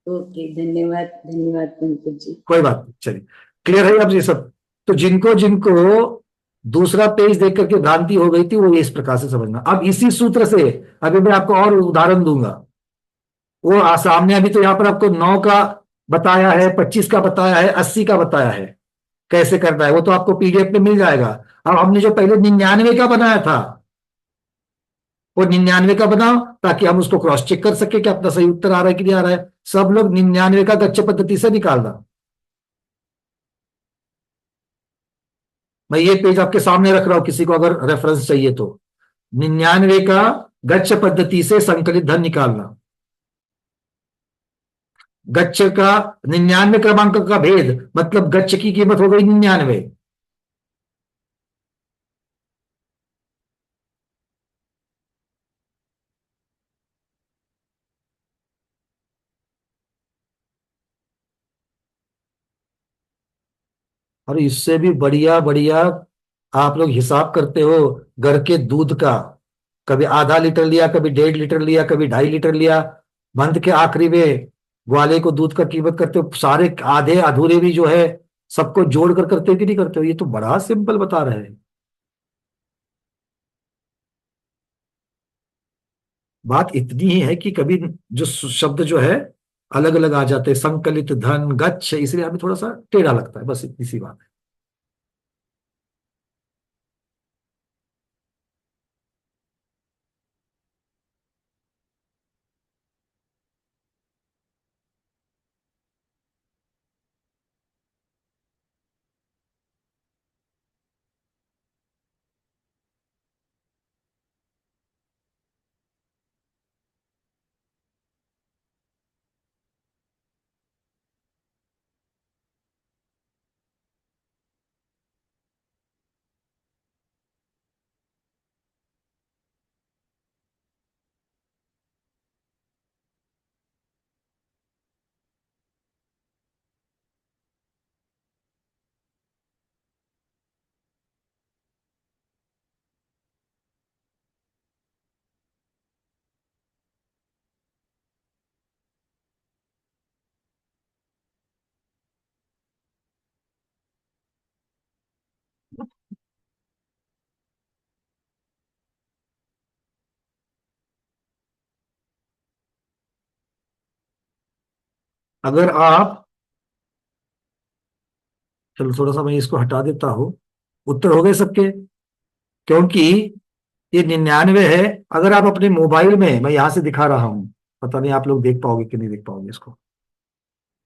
ओके, धन्यवाद धन्यवाद पंकज जी। कोई बात नहीं, चलिए क्लियर है अब ये सब। तो जिनको जिनको दूसरा पेज देख करके भ्रांति हो गई थी वो ये इस प्रकार से समझना। अब इसी सूत्र से अभी मैं आपको और उदाहरण दूंगा, वो सामने अभी तो यहाँ पर आपको 9 का बताया है, 25 का बताया है, 80 का बताया है, कैसे करना है वो तो आपको पीडीएफ में मिल जाएगा। अब हमने जो पहले 99 का बनाया था वो 99 का बनाओ ताकि हम उसको क्रॉस चेक कर सके कि अपना सही उत्तर आ रहा है कि नहीं आ रहा है। सब लोग 99 का गच्छ पद्धति से निकालना। मैं ये पेज आपके सामने रख रहा हूं, किसी को अगर रेफरेंस चाहिए तो। 99 का गच्छ पद्धति से संकलित धन निकालना। गच्छ का 99 क्रमांक का भेद मतलब गच्छ की कीमत हो गई 99। और इससे भी बढ़िया बढ़िया आप लोग हिसाब करते हो घर के दूध का, कभी आधा लीटर लिया, कभी 1.5 लीटर लिया, कभी 2.5 लीटर लिया। मंथ के आखिरी में ग्वाले को दूध का कीमत करते हो, सारे आधे अधूरे भी जो है सबको जोड़ कर करते हो कि नहीं करते हो? ये तो बड़ा सिंपल बता रहे हैं। बात इतनी ही है कि कभी जो शब्द जो है अलग अलग आ जाते हैं, संकलित धन गच्छ, इसलिए हमें थोड़ा सा टेढ़ा लगता है, बस इतनी सी बात है। अगर आप, चलो थोड़ा सा मैं इसको हटा देता हूं। उत्तर हो गए सबके? क्योंकि ये 99 है। अगर आप अपने मोबाइल में, मैं यहां से दिखा रहा हूं, पता नहीं आप लोग देख पाओगे कि नहीं देख पाओगे इसको,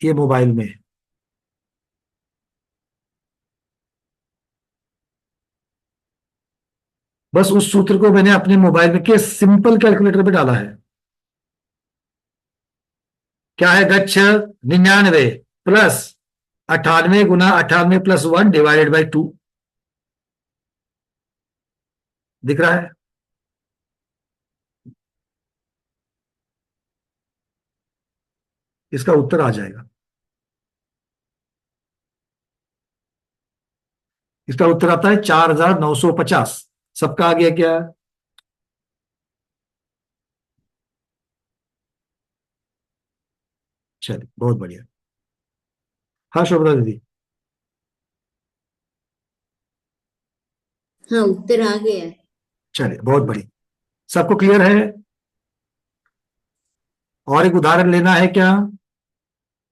ये मोबाइल में है। बस उस सूत्र को मैंने अपने मोबाइल में के सिंपल कैलकुलेटर पे डाला है। क्या है? गच्छ 99 plus 98 Guna 98 plus 1 divided by 2। दिख रहा है? इसका उत्तर आ जाएगा। इसका उत्तर आता है 4950। सबका आ गया क्या? चलिए, बहुत बढ़िया। हाँ शोभना दीदी। हाँ, उत्तर आ गया। चलिए, बहुत बढ़िया। सबको क्लियर है? और एक उदाहरण लेना है क्या?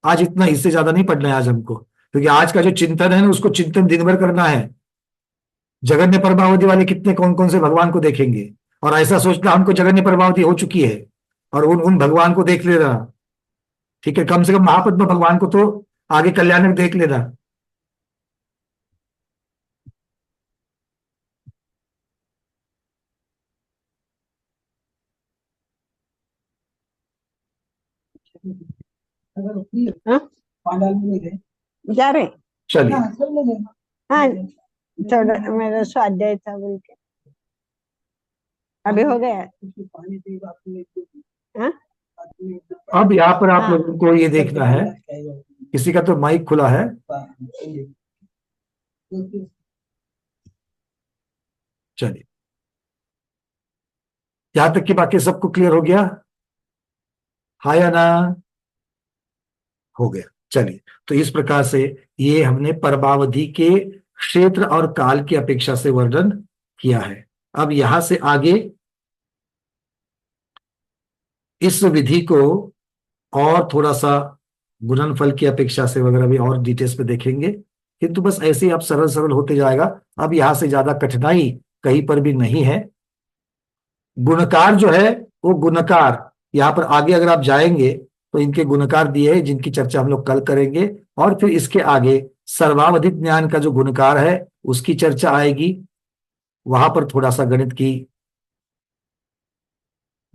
आज इतना, इससे ज्यादा नहीं पढ़ना है आज हमको, क्योंकि आज का जो चिंतन है ना, उसको चिंतन दिन भर करना है। जगन्य परमावधि वाले कितने कौन कौन से भगवान को देखेंगे, और ऐसा सोचना हमको जगन्य परमावधि हो चुकी है और उन उन भगवान को देख लेना। ठीक है, कम से कम महापद्म भगवान को तो आगे कल्याणक देख लेना। पांडाल में गए जा रहे। चलिए, हाँ, थोड़ा मेरा स्वाध्याय था बोल के अभी हो गया। हाँ? अब यहाँ पर आप हाँ। लोगों को ये देखना है, किसी का तो माइक खुला है। चलिए, यहां तक की बाकी सबको क्लियर हो गया? हाँ या ना? हो गया। चलिए, तो इस प्रकार से ये हमने परमावधि के क्षेत्र और काल की अपेक्षा से वर्णन किया है। अब यहां से आगे इस विधि को और थोड़ा सा गुणनफल की अपेक्षा से वगैरह भी और डिटेल्स में देखेंगे, किंतु बस ऐसे ही आप सरल सरल होते जाएगा। अब यहां से ज्यादा कठिनाई कहीं पर भी नहीं है। गुणकार जो है वो गुणकार, यहाँ पर आगे अगर आप जाएंगे तो इनके गुणकार दिए हैं, जिनकी चर्चा हम लोग कल करेंगे। और फिर इसके आगे सर्वावधिक ज्ञान का जो गुणकार है उसकी चर्चा आएगी। वहां पर थोड़ा सा गणित की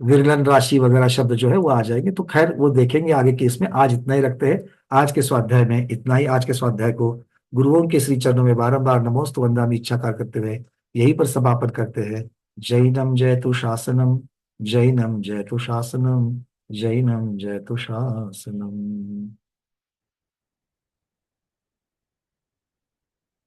विरलन राशि वगैरह शब्द जो है वो आ जाएंगे, तो खैर वो देखेंगे आगे के इसमें। आज इतना ही रखते हैं। आज के स्वाध्याय में इतना ही। आज के स्वाध्याय को गुरुओं के श्री चरणों में बारंबार नमोस्तु वंदामि इच्छाकार करते हुए यहीं पर समापन करते हैं। जैनम जयतु शासनम, जैनम जयतु शासनम, जैनम जयतु शासनम।